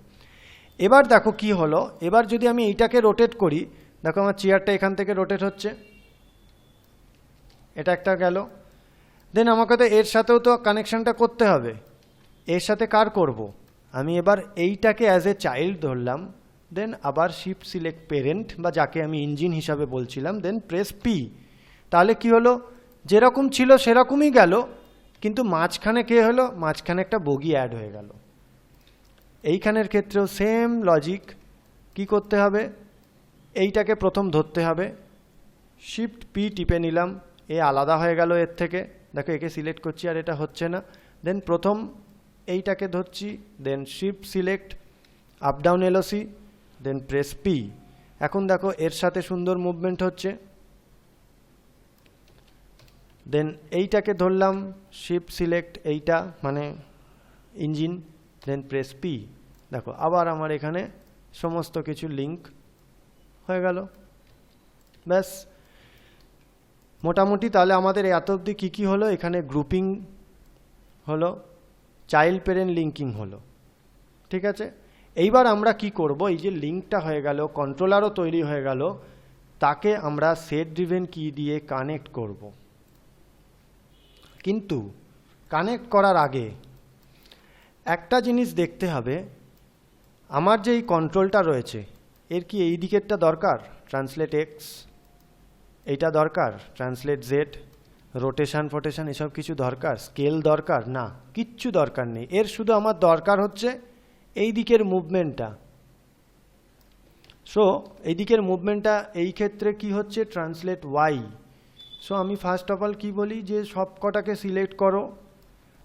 এবার দেখো কি হলো, এবার যদি আমি এইটাকে রোটেট করি, দেখো আমার চেয়ারটা এখান থেকে রোটেট হচ্ছে, এটা একটা গেল। দেন আমাকে তো এর সাথেও তো কানেকশনটা করতে হবে। এর সাথে কার করব, আমি এবার এইটাকে অ্যাজ এ চাইল্ড ধরলাম, দেন আবার শিফট সিলেক্ট পেরেন্ট বা যাকে আমি ইঞ্জিন হিসাবে বলছিলাম, দেন প্রেস পি। তাহলে কি হলো, যেরকম ছিল সেরকমই গেল, কিন্তু মাঝখানে কে হলো, মাঝখানে একটা বগি অ্যাড হয়ে গেল। এইখানের ক্ষেত্রেও সেম লজিক। কি করতে হবে, এইটাকে প্রথম ধরতে হবে, শিফট পি টিপে নিলাম, এ আলাদা হয়ে গেল এর থেকে। দেখো একে সিলেক্ট করছি আর এটা হচ্ছে না। দেন প্রথম এইটাকে ধরছি, then shift select up down LOC, then press P. এখন দেখো এর সাথে সুন্দর মুভমেন্ট হচ্ছে। দেন এইটাকে ধরলাম, শিফট সিলেক্ট এইটা মানে ইঞ্জিন, দেন প্রেস পি। দেখো আবার আমার এখানে সমস্ত কিছু লিঙ্ক হয়ে গেল। ব্যাস, মোটামুটি তাহলে আমাদের এত অবধি কী কী হলো, এখানে গ্রুপিং হলো, চাইল্ড প্যারেন্ট লিঙ্কিং হলো, ঠিক আছে। এইবার আমরা কি করব, এই যে লিঙ্কটা হয়ে গেল, কন্ট্রোলারও তৈরি হয়ে গেল, তাকে আমরা সেট ড্রিভেন কি দিয়ে কানেক্ট করব। কিন্তু কানেক্ট করার আগে একটা জিনিস দেখতে হবে, আমার যে এই কন্ট্রোলটা রয়েছে, এর কি এই দিকেরটা দরকার, ট্রান্সলেট এক্স, এইটা দরকার, ট্রান্সলেট জেড, রোটেশন ফোটেশন এসব কিছু দরকার, স্কেল দরকার না, কিচ্ছু দরকার নেই। এর শুধু আমার দরকার হচ্ছে এই দিকের মুভমেন্টটা। সো এই দিকের মুভমেন্টটা এই ক্ষেত্রে কি হচ্ছে, ট্রান্সলেট ওয়াই। সো আমি ফার্স্ট অফ অল কি বলি, যে সব কটাকে সিলেক্ট করো,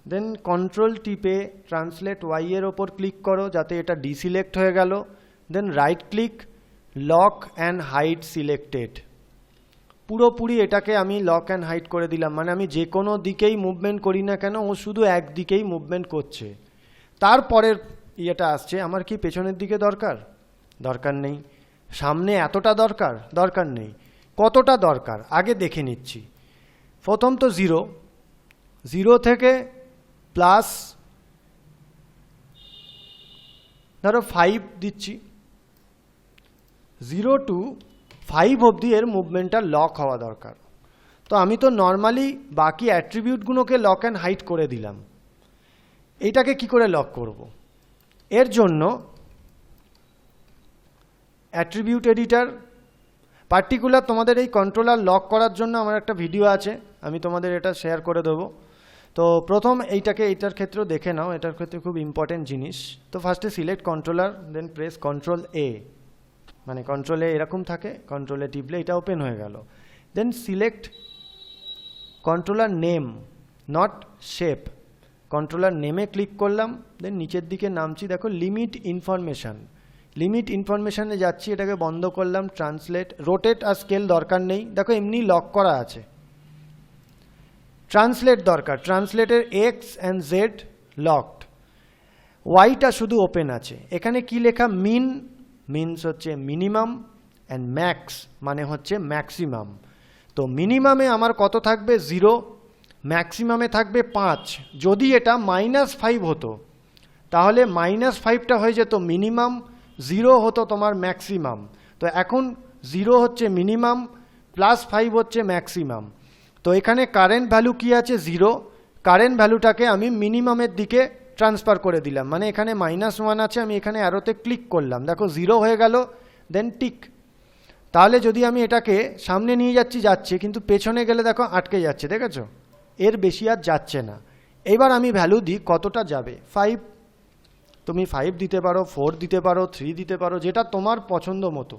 দেন কন্ট্রোল টিপে ট্রান্সলেট ওয়াই এর ওপর ক্লিক করো, যাতে এটা ডিসিলেক্ট হয়ে গেল। Then right click, lock and hide selected, পুরোপুরি এটাকে আমি লক অ্যান্ড হাইড করে দিলাম। মানে আমি যে কোনো দিকেই মুভমেন্ট করি না কেন, ও শুধু একদিকেই মুভমেন্ট করছে। তারপরের ইয়েটা আসছে, আমার কি পেছনের দিকে দরকার? দরকার নেই। সামনে এতটা দরকার? দরকার নেই। কতটা দরকার আগে দেখে নিচ্ছি। প্রথম তো 0, 0 থেকে প্লাস ধরো 5 দিচ্ছি। 0 to 5 অবধি এর মুভমেন্টটা লক হওয়া দরকার। তো আমি তো নর্মালি বাকি অ্যাট্রিবিউটগুলোকে লক অ্যান্ড হাইড করে দিলাম, এইটাকে কি করে লক করব? এর জন্য অ্যাট্রিবিউট এডিটর পার্টিকুলার, তোমাদের এই কন্ট্রোলার লক করার জন্য আমার একটা ভিডিও আছে, আমি তোমাদের এটা শেয়ার করে দেবো। তো প্রথম এইটার ক্ষেত্রেও দেখে নাও, এটার ক্ষেত্রে খুব ইম্পর্টেন্ট জিনিস। তো ফার্স্টে select controller, then press control A, মানে কন্ট্রোলে এরকম থাকে, কন্ট্রোলে টিপলে এটা ওপেন হয়ে গেল। Then select controller name, not shape. Controller নেমে ক্লিক করলাম, দেন নিচের দিকে নামছি, দেখো লিমিট ইনফরমেশান। লিমিট ইনফরমেশানে যাচ্ছি, এটাকে বন্ধ করলাম। ট্রান্সলেট, রোটেট আর স্কেল দরকার নেই, দেখো এমনি লক করা আছে। ট্রান্সলেট দরকার, ট্রান্সলেটের এক্স অ্যান্ড জেড লকড। ওয়াইটা শুধু ওপেন আছে। এখানে কি লেখা? মিন, মিনস হচ্ছে মিনিমাম, অ্যান্ড ম্যাক্স মানে হচ্ছে ম্যাক্সিমাম। তো মিনিমামে আমার কত থাকবে? 0, ম্যাক্সিমামে থাকবে 5। যদি এটা -5 হতো তাহলে -5টা হয়ে যেত মিনিমাম, 0 হতো তোমার ম্যাক্সিমাম। তো এখন 0 হচ্ছে মিনিমাম, +5 হচ্ছে ম্যাক্সিমাম। তো এখানে কারেন্ট ভ্যালু কি আছে? 0। কারেন্ট ভ্যালুটাকে আমি মিনিমামের দিকে ট্রান্সফার করে দিলাম, মানে এখানে -1 আছে, আমি এখানে অ্যারোতে ক্লিক করলাম, দেখো 0 হয়ে গেল, দেন টিক। তাহলে যদি আমি এটাকে সামনে নিয়ে যাচ্ছে, কিন্তু পেছনে গেলে দেখো আটকে যাচ্ছে, দেখেছো? এর বেশি আর যাচ্ছে না। এবার আমি ভ্যালু দিই, কতটা যাবে? 5। তুমি 5 দিতে পারো, 4 দিতে পারো, 3 দিতে পারো, যেটা তোমার পছন্দ মতো,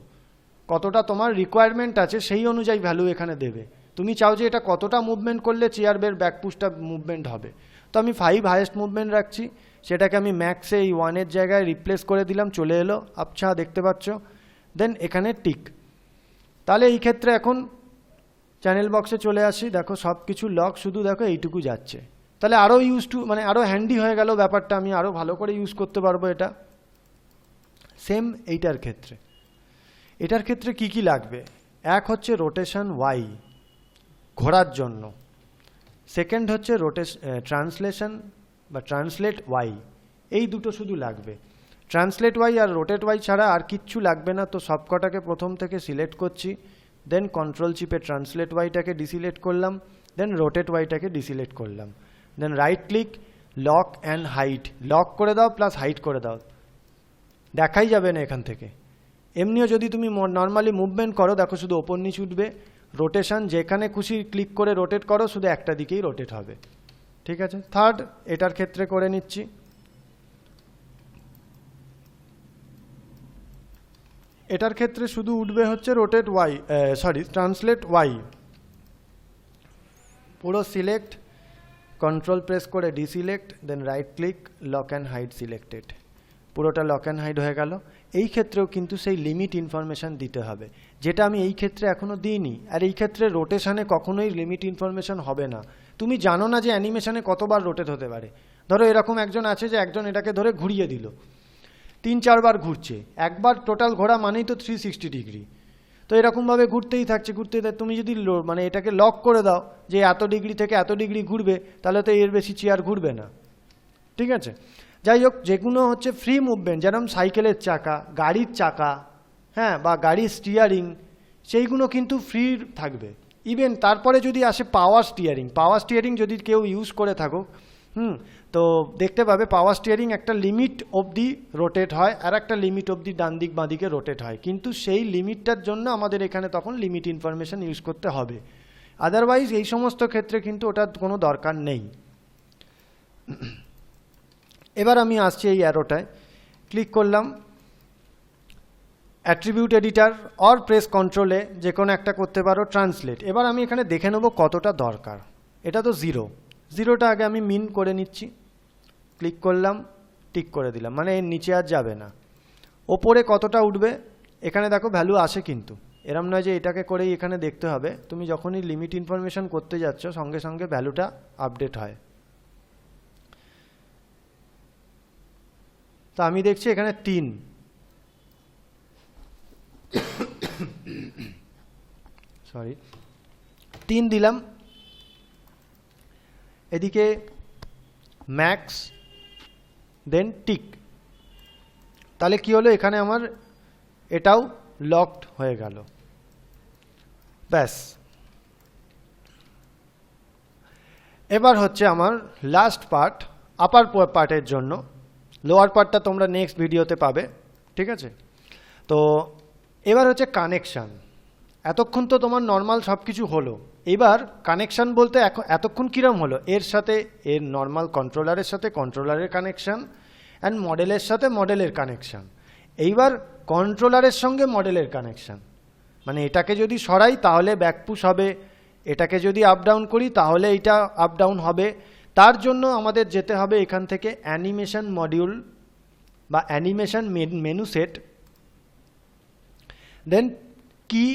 কতটা তোমার রিকোয়ারমেন্ট আছে সেই অনুযায়ী ভ্যালু এখানে দেবে। তুমি চাও যে এটা কতটা মুভমেন্ট করলে চেয়ার বের ব্যাক পুশটা মুভমেন্ট হবে, তো আমি 5 হাইয়েস্ট মুভমেন্ট রাখছি, সেটাকে আমি ম্যাক্সে এই 1-এর জায়গায় রিপ্লেস করে দিলাম, চলে এলো। আচ্ছা, দেখতে পাচ্ছ? দেন এখানে টিক। তাহলে এই ক্ষেত্রে এখন চ্যানেল বক্সে চলে আসি, দেখো সব কিছু লক, শুধু দেখো এইটুকু যাচ্ছে। তাহলে আরও মানে আরও হ্যান্ডি হয়ে গেল ব্যাপারটা, আমি আরও ভালো করে ইউজ করতে পারবো এটা। সেম এইটার ক্ষেত্রে, এটার ক্ষেত্রে কি কি লাগবে? এক হচ্ছে রোটেশন ওয়াই, ঘোরার জন্য। সেকেন্ড হচ্ছে ট্রান্সলেশন বা ট্রান্সলেট ওয়াই, এই দুটো শুধু লাগবে। ট্রান্সলেট ওয়াই আর রোটেট ওয়াই ছাড়া আর কিচ্ছু লাগবে না। তো সবকটাকে প্রথম থেকে সিলেক্ট করছি, দেন কন্ট্রোল চিপে ট্রান্সলেট ওয়াইটাকে ডিসিলেক্ট করলাম, দেন রোটেট ওয়াইটাকে ডিসিলেক্ট করলাম, then right click, lock and hide, lock করে দাও প্লাস হাইড করে দাও, দেখাই যাবে না এখান থেকে। এমনিও যদি তুমি নর্মালি মুভমেন্ট করো, দেখো শুধু ওপর নিচ উঠবে। রোটেশন যেখানে খুশি ক্লিক করে রোটেট করো, শুধু একটা দিকেই রোটেট হবে। ঠিক আছে? থার্ড, এটার ক্ষেত্রে করে নিচ্ছি। এটার ক্ষেত্রে শুধু উঠবে হচ্ছে রোটেট ওয়াই, ট্রান্সলেট ওয়াই। পুরো সিলেক্ট, কন্ট্রোল প্রেস করে deselect, then right click, lock and hide selected, পুরোটা লক অ্যান্ড হাইড হয়ে গেল। এই ক্ষেত্রেও কিন্তু সেই লিমিট ইনফরমেশান দিতে হবে, যেটা আমি এই ক্ষেত্রে এখনও দিইনি। আর এই ক্ষেত্রে রোটেশনে কখনোই লিমিট ইনফরমেশান হবে না। তুমি জানো না যে অ্যানিমেশনে কতবার রোটেট হতে পারে। ধরো এরকম একজন আছে যে একজন এটাকে ধরে ঘুরিয়ে দিল, 3-4 বার ঘুরছে, একবার টোটাল ঘোরা মানেই তো 360 ডিগ্রি। তো এরকমভাবে ঘুরতেই থাকছে, তুমি যদি মানে এটাকে লক করে দাও যে এত ডিগ্রি থেকে এত ডিগ্রি ঘুরবে, তাহলে তো এর বেশি চেয়ার ঘুরবে না। ঠিক আছে? যাই হোক, যেগুলো হচ্ছে ফ্রি মুভমেন্ট, যেরকম সাইকেলের চাকা, গাড়ির চাকা, হ্যাঁ, বা গাড়ির স্টিয়ারিং, সেইগুলো কিন্তু ফ্রি থাকবে। ইভেন তারপরে যদি আসে পাওয়ার স্টিয়ারিং যদি কেউ ইউজ করে থাকো, তো দেখতে পাবে পাওয়ার স্টিয়ারিং একটা লিমিট অবধি রোটেট হয়, আর একটা লিমিট অবধি ডান দিক বাঁ দিকে রোটেট হয়, কিন্তু সেই লিমিটটার জন্য আমাদের এখানে তখন লিমিট ইনফরমেশন ইউজ করতে হবে। আদারওয়াইজ এই সমস্ত ক্ষেত্রে কিন্তু ওটার কোনো দরকার নেই। এবার আমি আসছি এই অ্যারোটায়, ক্লিক করলাম, অ্যাট্রিবিউট এডিটর অর প্রেস কন্ট্রোলে যে কোনো একটা করতে পারো, ট্রান্সলেট। এবার আমি এখানে দেখে নেব কতটা দরকার। এটা তো 0টা আগে আমি মিন করে নিচ্ছি, ক্লিক করলাম, টিক করে দিলাম, মানে এর নিচে আর যাবে না। ওপরে কতটা উঠবে এখানে দেখো ভ্যালু আসে, কিন্তু এরম নয় যে এটাকে করেই এখানে দেখতে হবে। তুমি যখনই লিমিট ইনফরমেশন করতে যাচ্ছ, সঙ্গে সঙ্গে ভ্যালুটা আপডেট হয়। তো আমি দেখছি এখানে 3, সরি 3 দিলাম, এদিকে ম্যাক্স, দেন টিক। তাহলে কি হলো, এখানে আমার এটাও লকড হয়ে গেল। ব্যাস, এবার হচ্ছে আমার লাস্ট পার্ট, আপার পার্টের জন্য। লোয়ার পার্টটা তোমরা নেক্সট ভিডিওতে পাবে, ঠিক আছে? তো এবার হচ্ছে কানেকশান। এতক্ষণ তো তোমার নর্মাল সব কিছু হলো, এবার কানেকশান বলতে এতক্ষণ কীরকম হলো, এর সাথে এর নর্মাল কন্ট্রোলারের সাথে কন্ট্রোলারের কানেকশান, অ্যান্ড মডেলের সাথে মডেলের কানেকশান। এইবার কন্ট্রোলারের সঙ্গে মডেলের কানেকশান, মানে এটাকে যদি সরাই তাহলে ব্যাকপুশ হবে, এটাকে যদি আপ ডাউন করি তাহলে এইটা আপ ডাউন হবে। তার জন্য আমাদের যেতে হবে এখান থেকে অ্যানিমেশন মডিউল বা অ্যানিমেশন মেনু সেট, দেন কি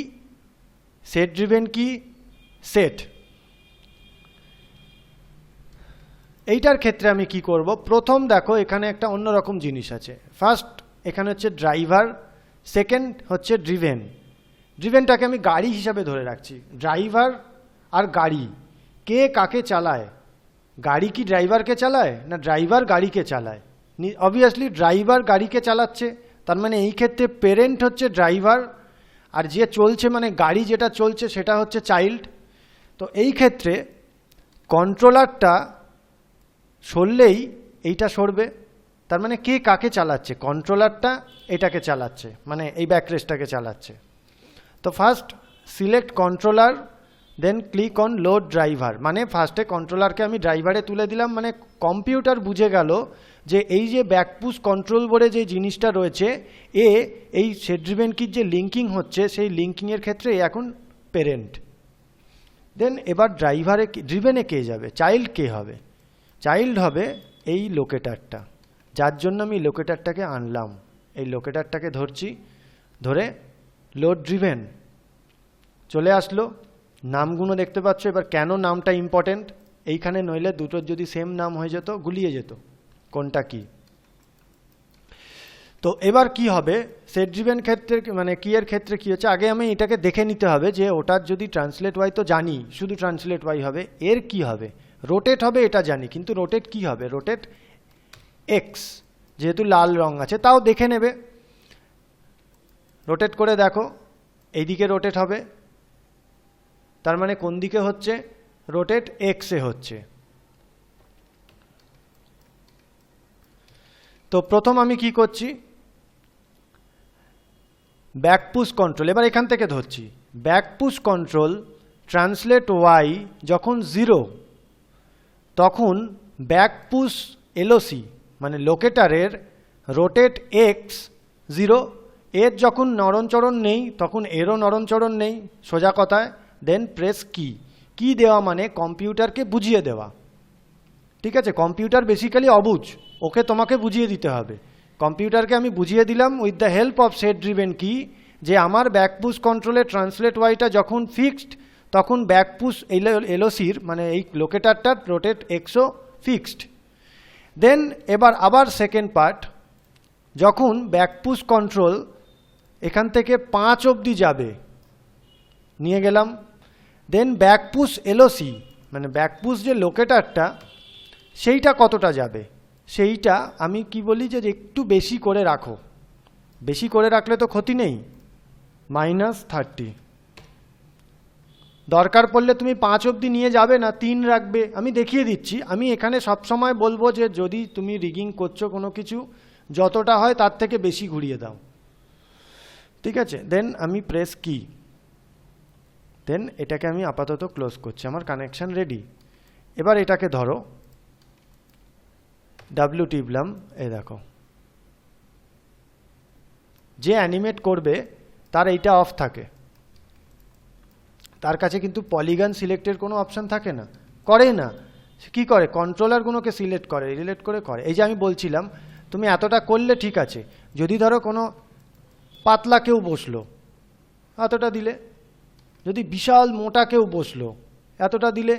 সেট ড্রিভেন কি সেট। এইটার ক্ষেত্রে আমি কি করব, প্রথম দেখো এখানে একটা অন্যরকম জিনিস আছে। ফার্স্ট এখানে হচ্ছে ড্রাইভার, সেকেন্ড হচ্ছে ড্রিভেন। ড্রিভেনটাকে আমি গাড়ি হিসাবে ধরে রাখছি। ড্রাইভার আর গাড়ি, কে কাকে চালায়? গাড়ি কি ড্রাইভারকে চালায়, না ড্রাইভার গাড়িকে চালায়? অবভিয়াসলি ড্রাইভার গাড়িকে চালাচ্ছে, তার মানে এই ক্ষেত্রে পেরেন্ট হচ্ছে ড্রাইভার, আর যে চলছে মানে গাড়ি যেটা চলছে সেটা হচ্ছে চাইল্ড। তো এই ক্ষেত্রে কন্ট্রোলারটা সরলেই এইটা সরবে, তার মানে কে কাকে চালাচ্ছে, কন্ট্রোলারটা এটাকে চালাচ্ছে, মানে এই ব্যাকরেসটাকে চালাচ্ছে। তো first select controller, then click on load driver, মানে ফার্স্টে কন্ট্রোলারকে আমি ড্রাইভারে তুলে দিলাম, মানে কম্পিউটার বুঝে গেল যে এই যে ব্যাকপুশ কন্ট্রোল বোর্ডে যে জিনিসটা রয়েছে, এই সেট ড্রিভেন কির যে লিঙ্কিং হচ্ছে সেই লিঙ্কিংয়ের ক্ষেত্রে এখন পেরেন্ট। দেন এবার ড্রিভেনে কে যাবে, চাইল্ড কে হবে? চাইল্ড হবে এই লোকেটারটা, যার জন্য আমি লোকেটারটাকে আনলাম। এই লোকেটারটাকে ধরছি, ধরে লোড ড্রিভেন চলে আসলো। নামগুলো দেখতে পাচ্ছ। এবার কেন নামটা ইম্পর্টেন্ট, এইখানে নইলে দুটোর যদি সেম নাম হয়ে যেত গুলিয়ে যেত কোনটা কি। তো এবার কি হবে, সেট ড্রিভেন ক্ষেত্রে মানে কি এর ক্ষেত্রে কি হচ্ছে, আগে আমি এটাকে দেখে নিতে হবে যে ওটার যদি ট্রান্সলেট ওয়াই তো জানি, শুধু ট্রান্সলেট ওয়াই হবে, এর কি হবে, রোটেট হবে এটা জানি, কিন্তু রোটেট কি হবে, রোটেট এক্স, যেহেতু লাল রং আছে তাও দেখে নেবে। রোটেট করে দেখো, এইদিকে রোটেট হবে, তার মানে কোন দিকে হচ্ছে, রোটেট এক্সে হচ্ছে। তো প্রথম আমি কি করছি, ব্যাকপুশ কন্ট্রোল, এবার এখান থেকে ধরছি ব্যাকপুশ কন্ট্রোল ট্রান্সলেট ওয়াই যখন 0, তখন ব্যাকপুশ এলওসি মানে লোকেটারের রোটেট এক্স 0, এর যখন নড়নচড়ন নেই তখন এরও নড়নচড়ন নেই, সোজা কথায়। দেন প্রেস কি দেওয়া মানে কম্পিউটারকে বুঝিয়ে দেওয়া, ঠিক আছে? কম্পিউটার বেসিক্যালি অবুঝ, ওকে তোমাকে বুঝিয়ে দিতে হবে। কম্পিউটারকে আমি বুঝিয়ে দিলাম with the help of set driven কি, যে আমার ব্যাকপুশ কন্ট্রোলের ট্রান্সলেট ওয়াইটা যখন ফিক্সড তখন ব্যাকপুশ এলওসির মানে এই লোকেটারটার রোটেট এক্সও ফিক্সড। দেন এবার আবার সেকেন্ড পার্ট, যখন ব্যাকপুশ কন্ট্রোল এখান থেকে 5 অবধি যাবে, নিয়ে গেলাম। দেন ব্যাকপুশ এলওসি মানে ব্যাকপুশ যে লোকেটারটা সেইটা কতটা যাবে, সেইটা আমি কি বলি যে একটু বেশি করে রাখো। বেশি করে রাখলে তো ক্ষতি নেই, -30। দরকার পড়লে তুমি 5 অবধি নিয়ে যাবে না, 3 রাখবে। আমি দেখিয়ে দিচ্ছি। আমি এখানে সবসময় বলবো যে যদি তুমি রিগিং করছো কোনো কিছু, যতটা হয় তার থেকে বেশি ঘুরিয়ে দাও, ঠিক আছে? দেন আমি প্রেস কি, দেন এটাকে আমি আপাতত ক্লোজ করছি, আমার কানেকশান রেডি। এবার এটাকে ধরো, ডাব্লিউ টিপলাম, এই দেখো যে অ্যানিমেট করবে তার এইটা অফ থাকে, তার কাছে কিন্তু পলিগন সিলেক্টের কোনো অপশান থাকে না, করে না। কি করে, কন্ট্রোলারগুলোকে সিলেক্ট করে, রিলেট করে করে। এই যে আমি বলছিলাম তুমি এতটা করলে ঠিক আছে, যদি ধরো কোনো পাতলা কেউ বসলো এতটা দিলে, যদি বিশাল মোটা কেউ বসলো এতটা দিলে,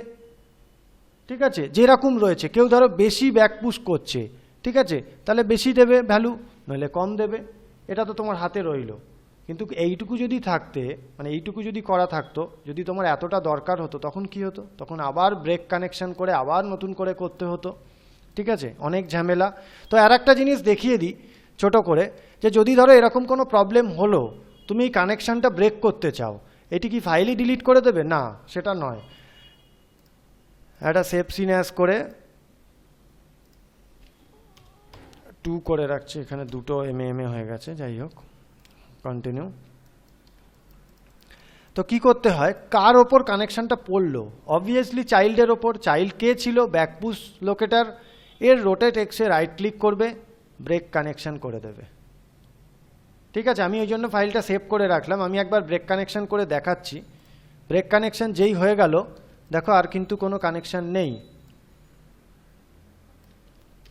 ঠিক আছে? যেরকম রয়েছে, কেউ ধরো বেশি ব্যাকপুশ করছে ঠিক আছে, তাহলে বেশি দেবে ভ্যালু, নইলে কম দেবে, এটা তো তোমার হাতে রইলো। কিন্তু এইটুকু যদি থাকতে, মানে এইটুকু যদি করা থাকতো, যদি তোমার এতটা দরকার হতো, তখন কি হতো? তখন আবার ব্রেক কানেকশন করে আবার নতুন করে করতে হতো। ঠিক আছে, অনেক ঝামেলা। তো আর একটা জিনিস দেখিয়ে দিই ছোট করে, যে যদি ধরো এরকম কোনো প্রবলেম হলো, তুমি এই কানেকশানটা ব্রেক করতে চাও, এটি কি ফাইলই ডিলিট করে দেবে? না, সেটা নয়। একটা সেভ সিন অ্যাজ করে 2 করে রাখছি, এখানে দুটো এমএ হয়ে গেছে, যাই হোক, কন্টিনিউ। তো কি করতে হয়, কার ওপর কানেকশনটা পড়লো? অবভিয়াসলি চাইল্ডের ওপর। চাইল্ড কে ছিল? ব্যাকপুশ লোকেটার। এর রোটেট এক্সে রাইট ক্লিক করবে, ব্রেক কানেকশন করে দেবে। ঠিক আছে, আমি ওই জন্য ফাইলটা সেভ করে রাখলাম। আমি একবার ব্রেক কানেকশন করে দেখাচ্ছি। ব্রেক কানেকশন যেই হয়ে গেল, দেখো আর কিন্তু কোনো কানেকশন নেই।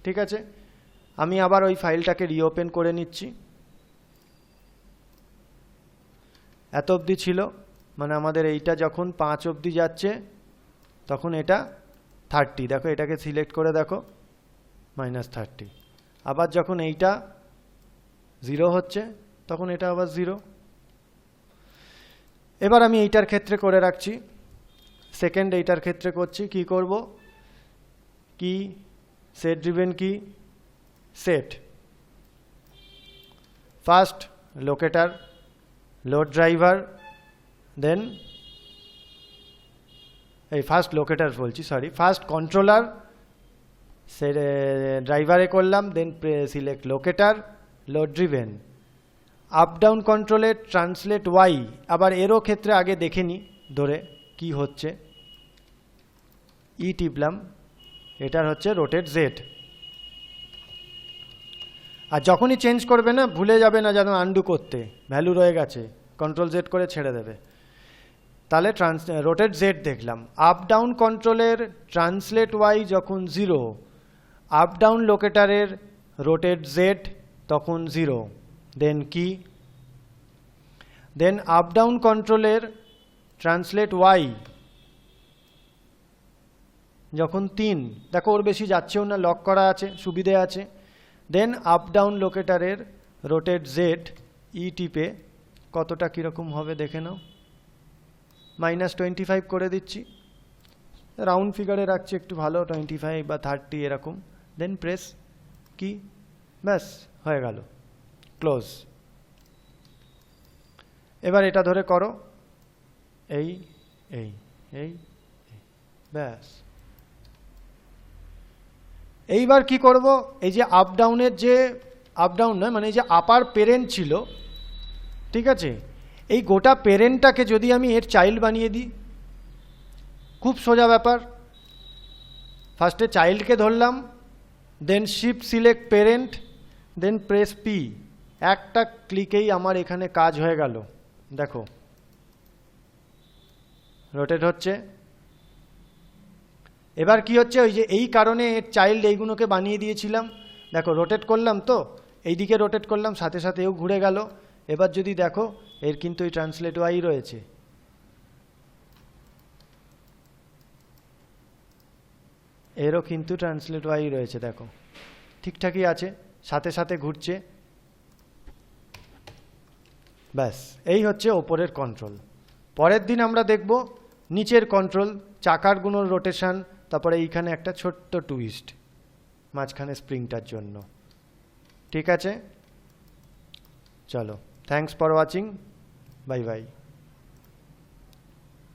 ঠিক আছে, আমি আবার ওই ফাইলটাকে রিওপেন করে নিচ্ছি। এত অবধি ছিল, মানে আমাদের এইটা যখন 5 অবধি যাচ্ছে, তখন এটা 30। দেখো এটাকে সিলেক্ট করে দেখো, -30। আবার যখন এইটা 0 হচ্ছে, তখন এটা আবার 0। এবার আমি এইটার ক্ষেত্রে করে রাখছি, সেকেন্ড এইটার ক্ষেত্রে করছি। কি করব? কি সেট ড্রিভেন কি set first locator, load driver, then এই ফার্স্ট লোকেটার বলছি, সরি, ফার্স্ট কন্ট্রোলার, সে ড্রাইভারে করলাম, then select locator, load driven. Up down কন্ট্রোলে ট্রান্সলেট ওয়াই, আবার এরও ক্ষেত্রে আগে দেখে নিই ধরে কি হচ্ছে। ই টিপলাম, এটার হচ্ছে রোটেট জেড। আর যখনই চেঞ্জ করবে না, ভুলে যাবে না যেন আনডু করতে, ভ্যালু রয়ে গেছে, কন্ট্রোল জেড করে ছেড়ে দেবে। তাহলে রোটেট জেড দেখলাম। আপ ডাউন কন্ট্রোলের ট্রান্সলেট ওয়াই যখন 0, আপ ডাউন লোকেটারের রোটেট জেড তখন 0, দেন কি, দেন আপ ডাউন কন্ট্রোলের ট্রান্সলেট ওয়াই যখন 3, দেখো ওর বেশি যাচ্ছেও না, লক করা আছে, সুবিধে আছে। দেন আপ ডাউন লোকেটারের রোটেট জেড ই টিপে কতটা কীরকম হবে দেখে নাও, -25 করে দিচ্ছি, রাউন্ড ফিগারে রাখছি একটু ভালো, 25 বা 30 এরকম। দেন প্রেস কি, ব্যাস হয়ে গেল, ক্লোজ। এবার এটা ধরে করো, এই এই এই ব্যাস। এইবার কি করব, এই যে আপ ডাউনের যে আপ ডাউন নয়, মানে এই যে আপার পেরেন্ট ছিল, ঠিক আছে, এই গোটা পেরেন্টটাকে যদি আমি এর চাইল্ড বানিয়ে দিই, খুব সোজা ব্যাপার। ফার্স্টে চাইল্ডকে ধরলাম, then shift select parent, then press P. একটা ক্লিকেই আমার এখানে কাজ হয়ে গেল, দেখো রোটেট হচ্ছে। এবার কি হচ্ছে, ওই যে এই কারণে এর চাইল্ড এইগুলোকে বানিয়ে দিয়েছিলাম, দেখো রোটেট করলাম তো, এইদিকে রোটেট করলাম, সাথে সাথে এও ঘুরে গেল। এবার যদি দেখো, এর কিন্তু এই ট্রান্সলেট ওয়াই রয়েছে, এরও কিন্তু ট্রান্সলেট ওয়াই রয়েছে, দেখো ঠিকঠাকই আছে, সাথে সাথে ঘুরছে। ব্যাস, এই হচ্ছে ওপরের কন্ট্রোল। পরের দিন আমরা দেখব নিচের কন্ট্রোল, চাকার গুলোর রোটেশন, তারপরে এইখানে একটা ছোট্ট টুইস্ট মাঝখানে স্প্রিংটার জন্য। ঠিক আছে, চলো, thanks for watching, bye bye.